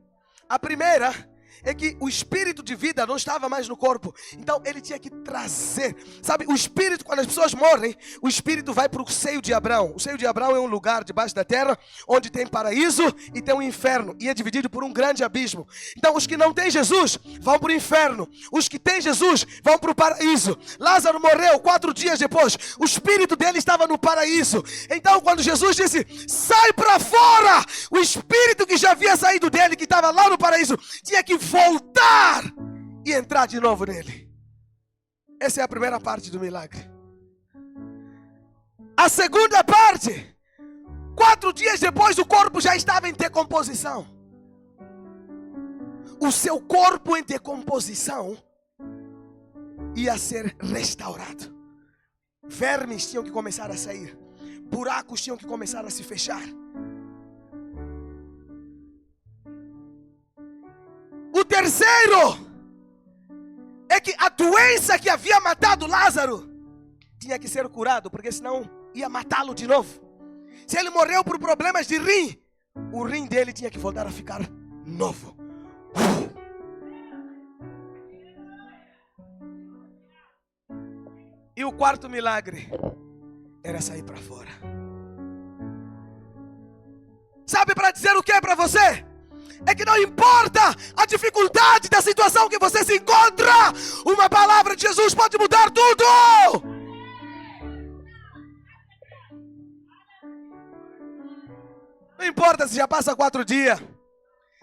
[SPEAKER 1] A primeira é que o espírito de vida não estava mais no corpo. Então ele tinha que trazer. Sabe, o espírito, quando as pessoas morrem, o espírito vai para o seio de Abraão. O seio de Abraão é um lugar debaixo da terra onde tem paraíso e tem um inferno. E é dividido por um grande abismo. Então os que não têm Jesus vão para o inferno. Os que têm Jesus vão para o paraíso. Lázaro morreu 4 dias depois. O espírito dele estava no paraíso. Então quando Jesus disse, sai para fora, o espírito que já havia saído dele, que estava lá no paraíso, tinha que voltar e entrar de novo nele. Essa é a primeira parte do milagre. A segunda parte, 4 dias depois, o corpo já estava em decomposição. O seu corpo em decomposição ia ser restaurado. Vermes tinham que começar a sair. Buracos tinham que começar a se fechar. O terceiro é que a doença que havia matado Lázaro tinha que ser curado, porque senão ia matá-lo de novo. Se ele morreu por problemas de rim, o rim dele tinha que voltar a ficar novo. E o quarto milagre era sair para fora. Sabe para dizer o que para você? É que não importa a dificuldade da situação que você se encontra, uma palavra de Jesus pode mudar tudo. Não importa se já passa 4 dias,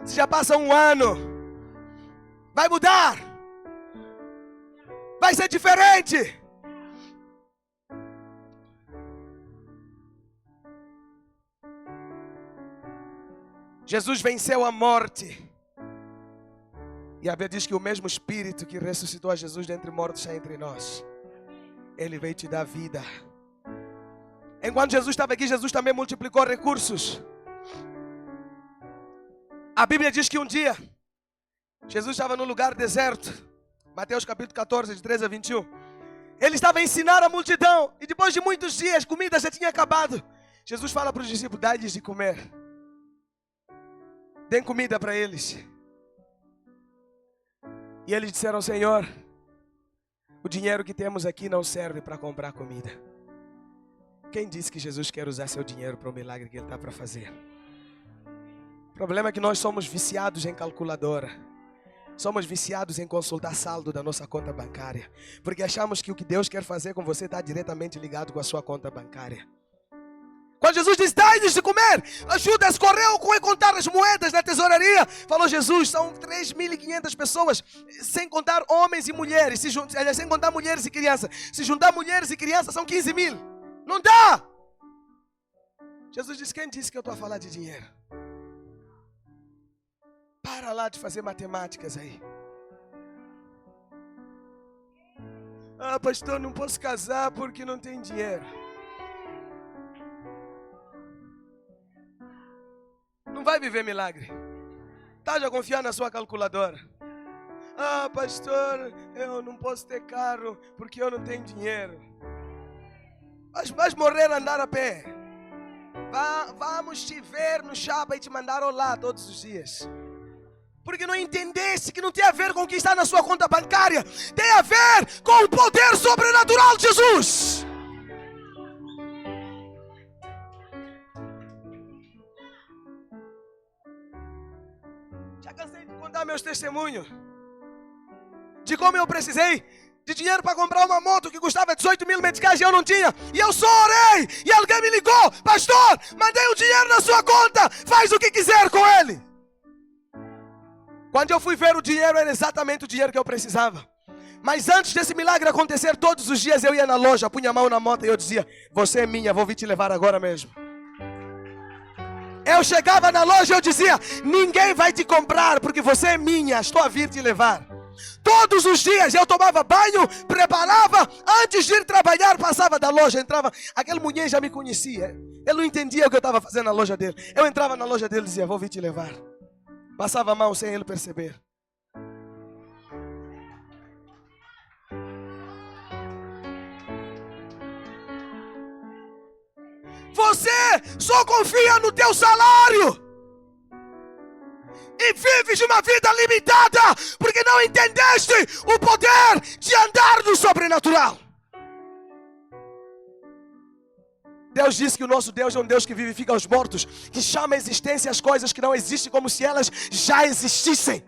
[SPEAKER 1] se já passa 1 ano, vai mudar, vai ser diferente. Jesus venceu a morte. E a Bíblia diz que o mesmo Espírito que ressuscitou a Jesus dentre mortos está entre nós. Ele veio te dar vida. Enquanto Jesus estava aqui, Jesus também multiplicou recursos. A Bíblia diz que um dia Jesus estava num lugar deserto. Mateus capítulo 14, de 13 a 21. Ele estava a ensinar a multidão. E depois de muitos dias, comida já tinha acabado. Jesus fala para os discípulos, dá-lhes de comer. Dêem comida para eles. E eles disseram, Senhor, o dinheiro que temos aqui não serve para comprar comida. Quem disse que Jesus quer usar seu dinheiro para o milagre que Ele está para fazer? O problema é que nós somos viciados em calculadora. Somos viciados em consultar saldo da nossa conta bancária. Porque achamos que o que Deus quer fazer com você está diretamente ligado com a sua conta bancária. Quando Jesus disse, dai-lhes de comer, Judas correu com contar as moedas na tesouraria. Falou, Jesus, são 3.500 pessoas, sem contar homens e mulheres, sem contar mulheres e crianças. Se juntar mulheres e crianças, são 15.000. Não dá! Jesus disse, quem disse que eu estou a falar de dinheiro? Para lá de fazer matemáticas aí. Ah, pastor, não posso casar porque não tem dinheiro. Não vai viver milagre. Está já confiando na sua calculadora. Ah, pastor, eu não posso ter carro porque eu não tenho dinheiro. Vais morrer a andar a pé. Vamos te ver no chapa e te mandar olá todos os dias. Porque não entendesse que não tem a ver com o que está na sua conta bancária. Tem a ver com o poder sobrenatural de Jesus. Já cansei de contar meus testemunhos. De como eu precisei de dinheiro para comprar uma moto que custava 18.000 meticais e eu não tinha. E eu só orei. E alguém me ligou. Pastor, mandei o dinheiro na sua conta. Faz o que quiser com ele. Quando eu fui ver, o dinheiro era exatamente o dinheiro que eu precisava. Mas antes desse milagre acontecer, todos os dias eu ia na loja, punha a mão na moto e eu dizia, você é minha, vou vir te levar agora mesmo. Eu chegava na loja e eu dizia, ninguém vai te comprar porque você é minha, estou a vir te levar. Todos os dias eu tomava banho, preparava, antes de ir trabalhar, passava da loja, entrava. Aquele mulher já me conhecia, ele não entendia o que eu estava fazendo na loja dele. Eu entrava na loja dele e dizia, vou vir te levar. Passava a mão sem ele perceber. Você só confia no teu salário. e vives uma vida limitada porque não entendeste o poder de andar no sobrenatural. Deus disse que o nosso Deus é um Deus que vivifica os mortos, que chama a existência as coisas que não existem como se elas já existissem.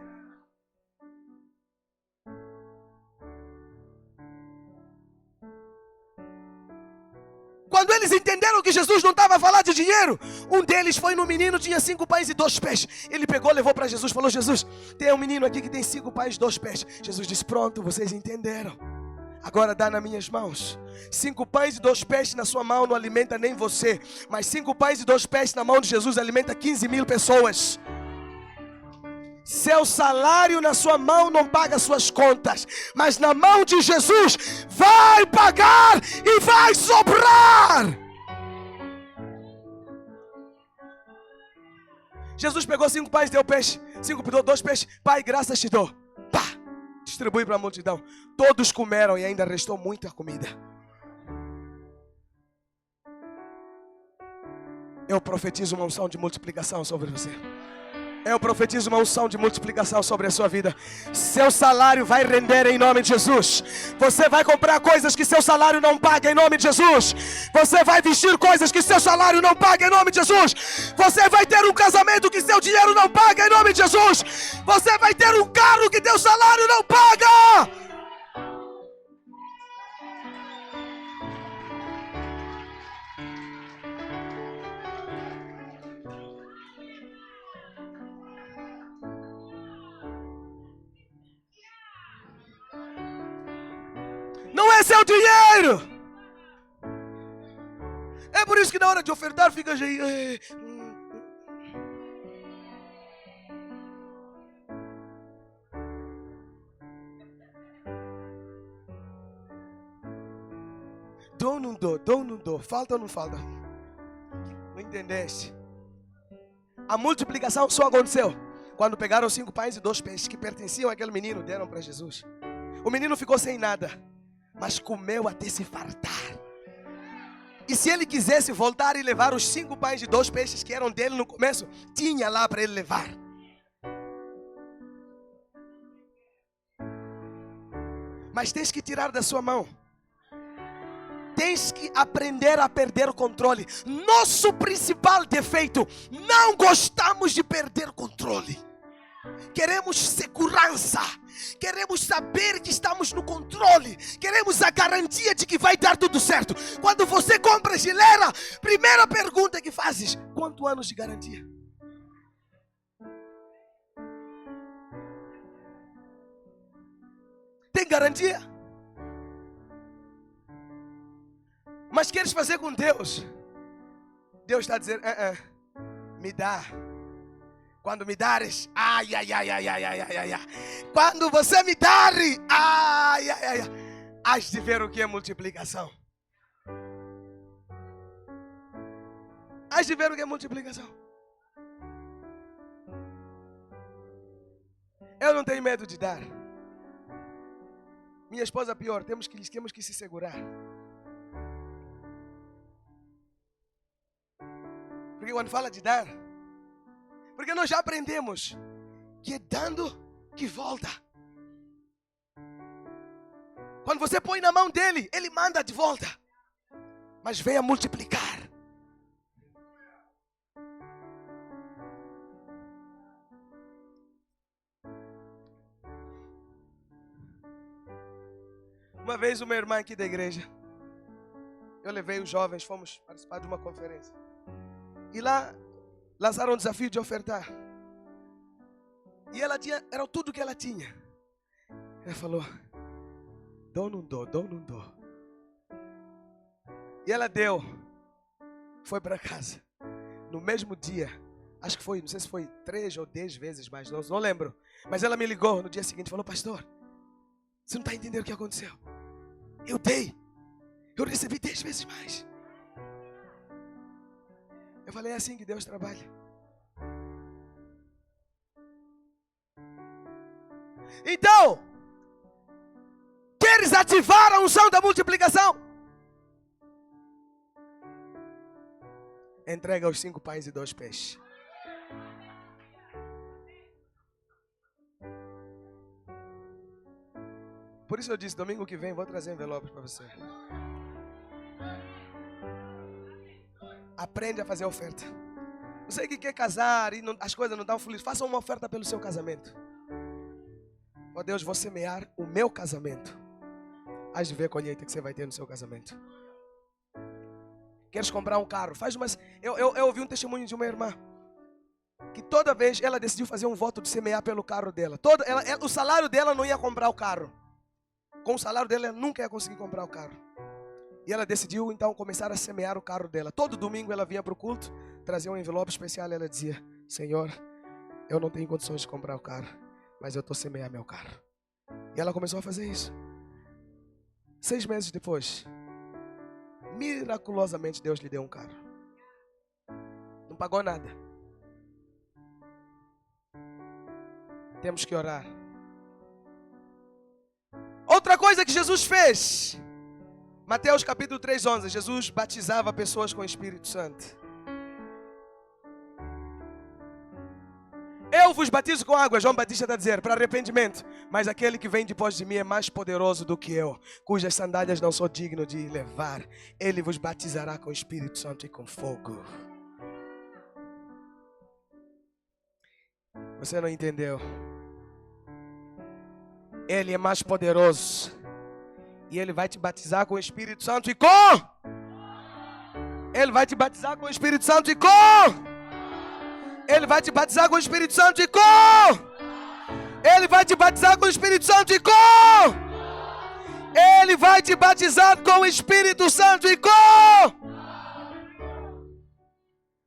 [SPEAKER 1] Quando eles entenderam que Jesus não estava a falar de dinheiro, um deles foi no menino, tinha 5 pães e 2 peixes. Ele pegou, levou para Jesus, falou: Jesus, tem um menino aqui que tem 5 pães e 2 peixes. Jesus disse: pronto, vocês entenderam. Agora dá nas minhas mãos. 5 pães e 2 peixes na sua mão não alimenta nem você, mas 5 pães e 2 peixes na mão de Jesus alimenta 15.000 pessoas. Seu salário na sua mão não paga suas contas, mas na mão de Jesus vai pagar e vai sobrar. Jesus pegou 5 pães e deu peixe. 2 peixes. Pai, graças te dou. Pá! Distribui para a multidão. Todos comeram e ainda restou muita comida. Eu profetizo uma unção de multiplicação sobre você. Eu profetizo uma unção de multiplicação sobre a sua vida. Seu salário vai render em nome de Jesus. Você vai comprar coisas que seu salário não paga em nome de Jesus. Você vai vestir coisas que seu salário não paga em nome de Jesus. Você vai ter um casamento que seu dinheiro não paga em nome de Jesus. Você vai ter um carro que teu salário não paga. Não é seu dinheiro. É por isso que na hora de ofertar fica assim. Dou ou não dou? Dou ou não dou? Falta ou não falta? Não entendeste? A multiplicação só aconteceu quando pegaram 5 pães e 2 peixes que pertenciam àquele menino, deram para Jesus. O menino ficou sem nada, mas comeu até se fartar. E se ele quisesse voltar e levar os 5 pães e 2 peixes que eram dele no começo, tinha lá para ele levar. Mas tens que tirar da sua mão. Tens que aprender a perder o controle. Nosso principal defeito: não gostamos de perder controle. Queremos segurança. Queremos saber que estamos no controle. Queremos a garantia de que vai dar tudo certo. Quando você compra geleira, primeira pergunta que fazes: quantos anos de garantia? Tem garantia? Mas queres fazer com Deus? Deus está dizendo: me dá. Quando me dares, ai. Quando você me dar, ai. Hás de ver o que é multiplicação. Hás de ver o que é multiplicação. Eu não tenho medo de dar. Minha esposa pior, temos que se segurar. Porque quando fala de dar, porque nós já aprendemos que é dando que volta. Quando você põe na mão dele, ele manda de volta. Mas venha multiplicar. Uma vez uma irmã aqui da igreja, eu levei os jovens, fomos participar de uma conferência. E lá lançaram um desafio de ofertar. E ela tinha, era tudo que ela tinha. Ela falou: dou ou não dou, dou ou não dou. E ela deu. Foi para casa. No mesmo dia, acho que foi, não sei se foi 3 ou 10 vezes mais, não lembro. Mas ela me ligou no dia seguinte e falou: pastor, você não está entendendo o que aconteceu? Eu dei. Eu recebi 10 vezes mais. Eu falei: é assim que Deus trabalha. Então, queres ativar a unção da multiplicação? Entrega os 5 pães e 2 peixes. Por isso eu disse, domingo que vem vou trazer envelopes para você. Aprende a fazer oferta. Você que quer casar e as coisas não estão fluindo, faça uma oferta pelo seu casamento. Ó Deus, vou semear o meu casamento. Hás de ver a colheita que você vai ter no seu casamento. Queres comprar um carro? Faz umas. Eu ouvi um testemunho de uma irmã que toda vez ela decidiu fazer um voto de semear pelo carro dela. O salário dela não ia comprar o carro. Com o salário dela, ela nunca ia conseguir comprar o carro. E ela decidiu então começar a semear o carro dela. Todo domingo ela vinha para o culto, trazia um envelope especial e ela dizia: Senhor, eu não tenho condições de comprar o carro, mas eu estou semeando meu carro. E ela começou a fazer isso. 6 meses depois, miraculosamente Deus lhe deu um carro. Não pagou nada. Temos que orar. Outra coisa que Jesus fez. Mateus capítulo 3:11. Jesus batizava pessoas com o Espírito Santo. Eu vos batizo com água, João Batista está a dizer, para arrependimento. Mas aquele que vem depois de mim é mais poderoso do que eu, cujas sandálias não sou digno de levar. Ele vos batizará com o Espírito Santo e com fogo. Você não entendeu? Ele é mais poderoso. E Ele vai te batizar com o Espírito Santo e com... Ele vai te batizar com o Espírito Santo e com... Ele vai te batizar com o Espírito Santo e com... Ele vai te batizar com o Espírito Santo e com... Ele vai te batizar com o Espírito Santo e com...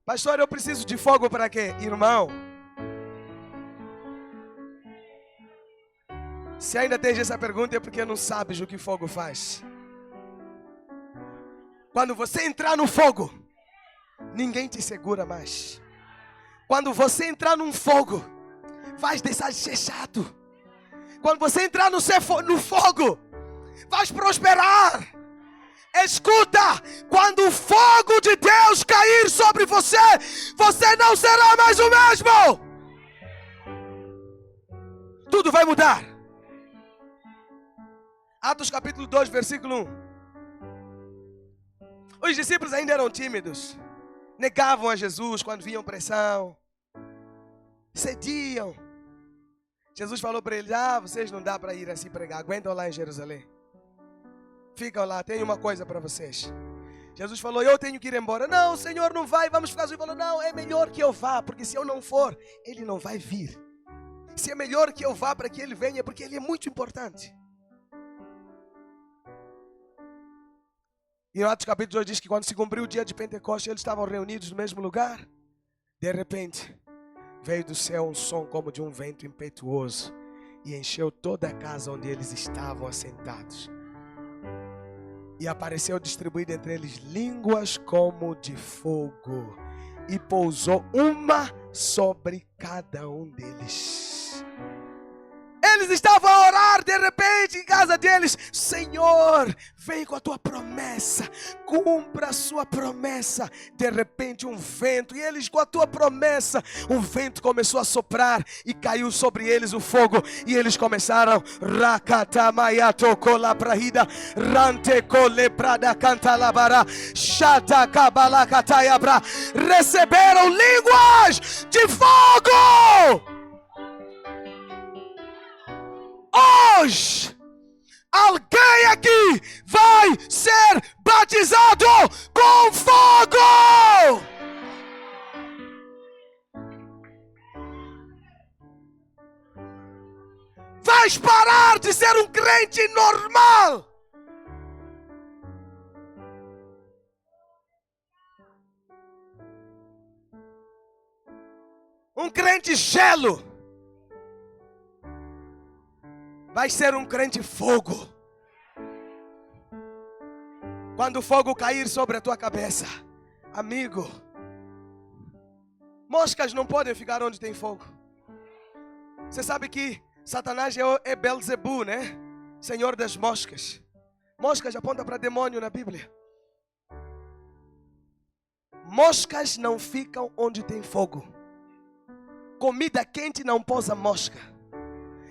[SPEAKER 1] Pastor, eu preciso de fogo para quê? Irmão, se ainda tens essa pergunta é porque não sabes o que fogo faz. Quando você entrar no fogo, ninguém te segura mais. Quando você entrar num fogo, vais deixar de ser chato. Quando você entrar no fogo, vais prosperar. Escuta, quando o fogo de Deus cair sobre você, você não será mais o mesmo. Tudo vai mudar. Atos capítulo 2, versículo 1. Os discípulos ainda eram tímidos. Negavam a Jesus quando vinham pressão. Cediam. Jesus falou para eles: vocês não dá para ir assim pregar. Aguentam lá em Jerusalém. Ficam lá, tenho uma coisa para vocês. Jesus falou: eu tenho que ir embora. Não, Senhor, não vai, vamos ficar. Ele falou: não, é melhor que eu vá, porque se eu não for, Ele não vai vir. Se é melhor que eu vá para que Ele venha, porque Ele é muito importante. E no Atos capítulo 2 diz que quando se cumpriu o dia de Pentecostes, eles estavam reunidos no mesmo lugar. De repente, veio do céu um som como de um vento impetuoso e encheu toda a casa onde eles estavam assentados. E apareceu distribuída entre eles línguas como de fogo, e pousou uma sobre cada um deles. Eles estavam a orar, de repente, em casa deles: Senhor, vem com a tua promessa, cumpra a sua promessa. De repente um vento, e eles com a tua promessa, um vento começou a soprar e caiu sobre eles o fogo, e eles começaram Rakatamayato kolaprahida rante koleprada cantalabara shata kabalakatayabra. Receberam línguas de fogo. Hoje, alguém aqui vai ser batizado com fogo. Vais parar de ser um crente normal. Um crente gelo. Vai ser um crente fogo. Quando o fogo cair sobre a tua cabeça, amigo, moscas não podem ficar onde tem fogo. Você sabe que Satanás é Belzebu, né? Senhor das moscas. Moscas aponta para demônio na Bíblia. Moscas não ficam onde tem fogo. Comida quente não pousa mosca.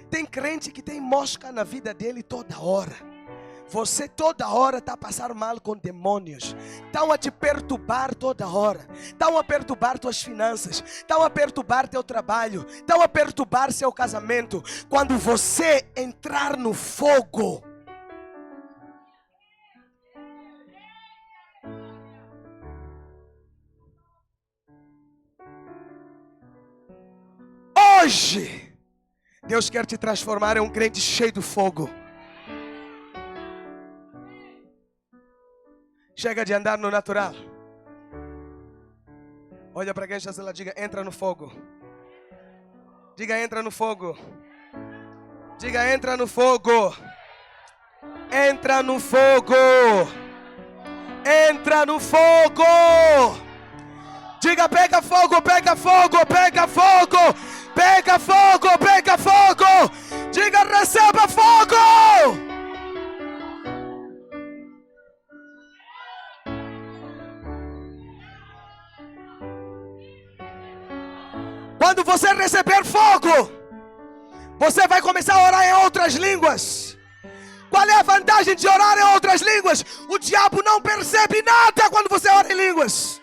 [SPEAKER 1] Tem crente que tem mosca na vida dele toda hora. Você toda hora está a passar mal com demônios. Estão a te perturbar toda hora. Estão a perturbar tuas finanças. Estão a perturbar teu trabalho. Estão a perturbar seu casamento. Quando você entrar no fogo, hoje, Deus quer te transformar em um crente cheio do fogo. Chega de andar no natural. Olha para quem está lá, diga, entra no fogo. Diga, entra no fogo. Diga, entra no fogo. Entra no fogo. Entra no fogo. Diga, pega fogo, pega fogo, pega fogo. Pega fogo, pega fogo. Diga, receba fogo. Quando você receber fogo, você vai começar a orar em outras línguas. Qual é a vantagem de orar em outras línguas? O diabo não percebe nada quando você ora em línguas.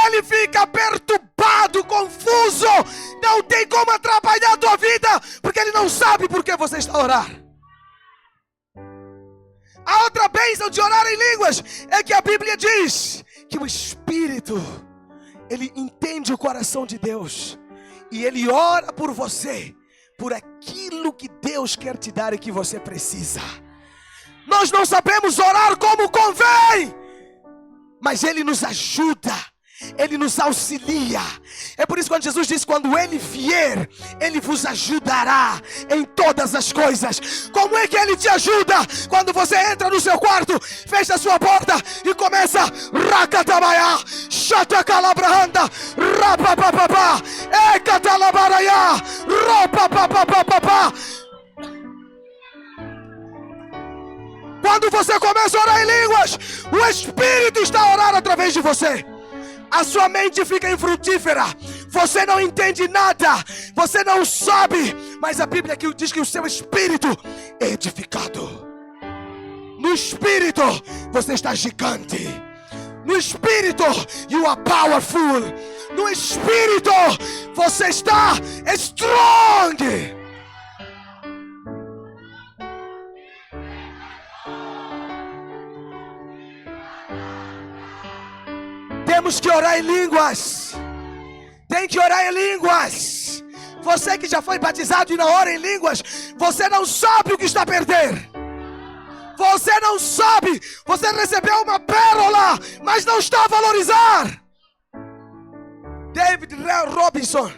[SPEAKER 1] Ele fica perturbado, confuso. Não tem como atrapalhar a tua vida, porque ele não sabe por que você está a orar. A outra bênção de orar em línguas é que a Bíblia diz que o Espírito, ele entende o coração de Deus e ele ora por você, por aquilo que Deus quer te dar e que você precisa. Nós não sabemos orar como convém, mas ele nos ajuda, ele nos auxilia. É por isso que quando Jesus diz, quando ele vier, ele vos ajudará em todas as coisas. Como é que ele te ajuda? Quando você entra no seu quarto, fecha a sua porta e começa Rakatabaya, Shatakalabrahanda, Rapapapapá, Ekatalabaraya, Ropapapapapá. Quando você começa a orar em línguas, o Espírito está a orar através de você. A sua mente fica infrutífera. Você não entende nada. Você não sabe. Mas a Bíblia aqui diz que o seu espírito é edificado. No espírito você está gigante. No espírito you are powerful. No espírito você está strong. Temos que orar em línguas. Tem que orar em línguas. Você que já foi batizado e não ora em línguas, você não sabe o que está a perder. Você não sabe. Você recebeu uma pérola, mas não está a valorizar. David Robinson,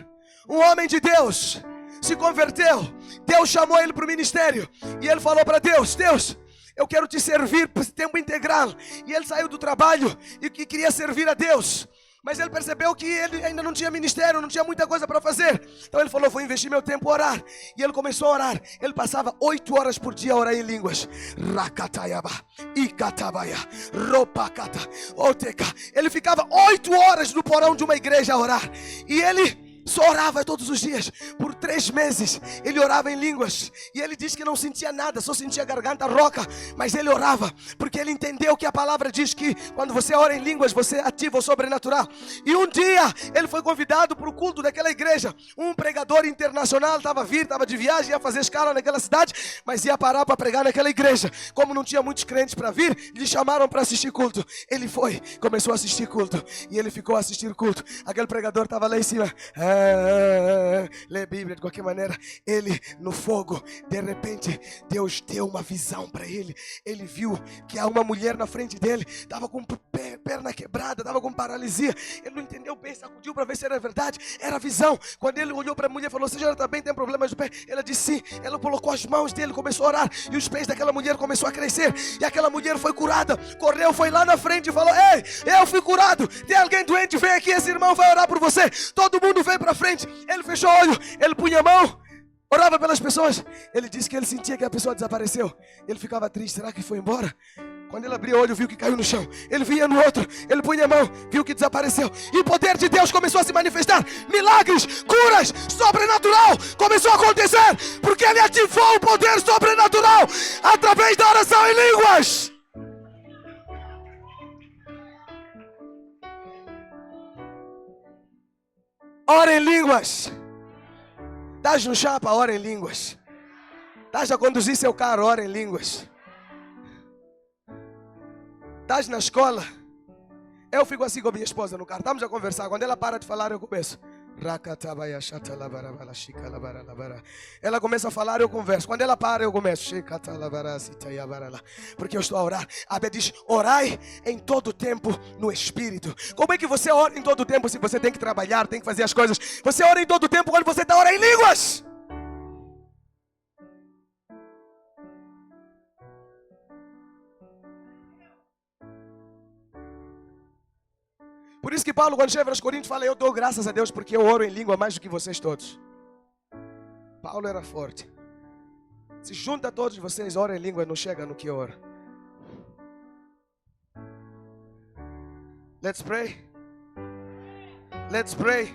[SPEAKER 1] um homem de Deus, se converteu. Deus chamou ele para o ministério. E ele falou para Deus, Deus, eu quero te servir por tempo integral. E ele saiu do trabalho e queria servir a Deus. Mas ele percebeu que ele ainda não tinha ministério, não tinha muita coisa para fazer. Então ele falou, vou investir meu tempo a orar. E ele começou a orar. Ele passava 8 horas por dia a orar em línguas. Rakatayaba, Ikatabaya, Ropakata, Oteka. Ele ficava 8 horas no porão de uma igreja a orar. E ele só orava todos os dias. Por 3 meses ele orava em línguas. E ele disse que não sentia nada, só sentia a garganta rouca. Mas ele orava, porque ele entendeu que a palavra diz que quando você ora em línguas, você ativa o sobrenatural. E um dia ele foi convidado para o culto daquela igreja. Um pregador internacional estava de viagem, ia fazer escala naquela cidade, mas ia parar para pregar naquela igreja. Como não tinha muitos crentes para vir, lhe chamaram para assistir culto. Ele foi, começou a assistir culto. E ele ficou a assistir culto. Aquele pregador estava lá em cima, lê a Bíblia de qualquer maneira. Ele no fogo. De repente Deus deu uma visão para ele. Ele viu que há uma mulher na frente dele, estava com perna quebrada, estava com paralisia. Ele não entendeu bem, sacudiu para ver se era verdade. Era visão. Quando ele olhou para a mulher e falou, senhora, está bem, tem problemas do pé? Ela disse sim. Ela colocou as mãos dele, começou a orar, e os pés daquela mulher começou a crescer. E aquela mulher foi curada. Correu, foi lá na frente e falou, ei, eu fui curado. Tem alguém doente? Vem aqui, esse irmão vai orar por você. Todo mundo veio para frente. Ele fechou o olho, ele punha a mão, orava pelas pessoas. Ele disse que ele sentia que a pessoa desapareceu. Ele ficava triste, será que foi embora? Quando ele abriu o olho, viu que caiu no chão. Ele via no outro, ele punha a mão, viu que desapareceu. E o poder de Deus começou a se manifestar. Milagres, curas, sobrenatural começou a acontecer, porque ele ativou o poder sobrenatural através da oração em línguas. Ora em línguas. Estás no chapa, ora em línguas. Estás a conduzir seu carro, ora em línguas. Estás na escola. Eu fico assim com a minha esposa no carro. Estamos a conversar. Quando ela para de falar, eu começo. Ela começa a falar, eu converso. Quando ela para, eu começo. Porque eu estou a orar. A Bíblia diz: orai em todo tempo no Espírito. Como é que você ora em todo tempo se você tem que trabalhar, tem que fazer as coisas? Você ora em todo tempo quando você está orando em línguas. Por isso que Paulo, quando chega aos Coríntios, fala: eu dou graças a Deus porque eu oro em língua mais do que vocês todos. Paulo era forte. Se junta todos vocês, ora em língua, não chega no que ora. Let's pray. Let's pray.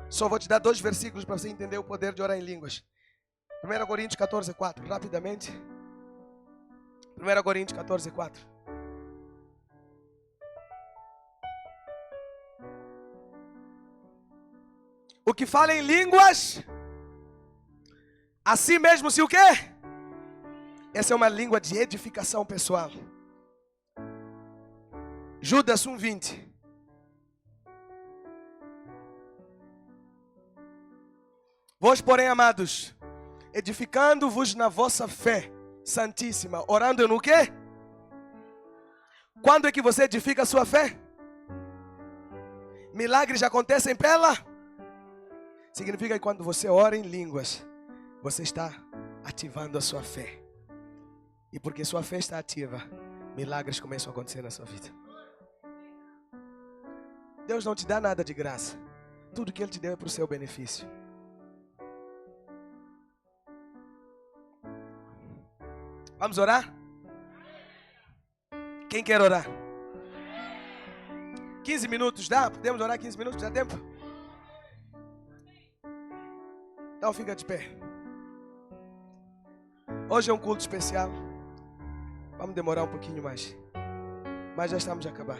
[SPEAKER 1] Só vou te dar 2 versículos para você entender o poder de orar em línguas. 1 Coríntios 14:4, rapidamente. 1 Coríntios 14:4. O que fala em línguas, assim mesmo se o quê? Essa é uma língua de edificação pessoal. Judas 1:20. Vós, porém, amados, edificando-vos na vossa fé santíssima, orando no quê? Quando é que você edifica a sua fé? Milagres acontecem pela... Significa que quando você ora em línguas, você está ativando a sua fé. E porque sua fé está ativa, milagres começam a acontecer na sua vida. Deus não te dá nada de graça. Tudo que Ele te deu é para o seu benefício. Vamos orar? Quem quer orar? 15 minutos dá? Podemos orar 15 minutos? Dá tempo? Então fica de pé. Hoje é um culto especial. Vamos demorar um pouquinho mais. Mas já estamos a acabar.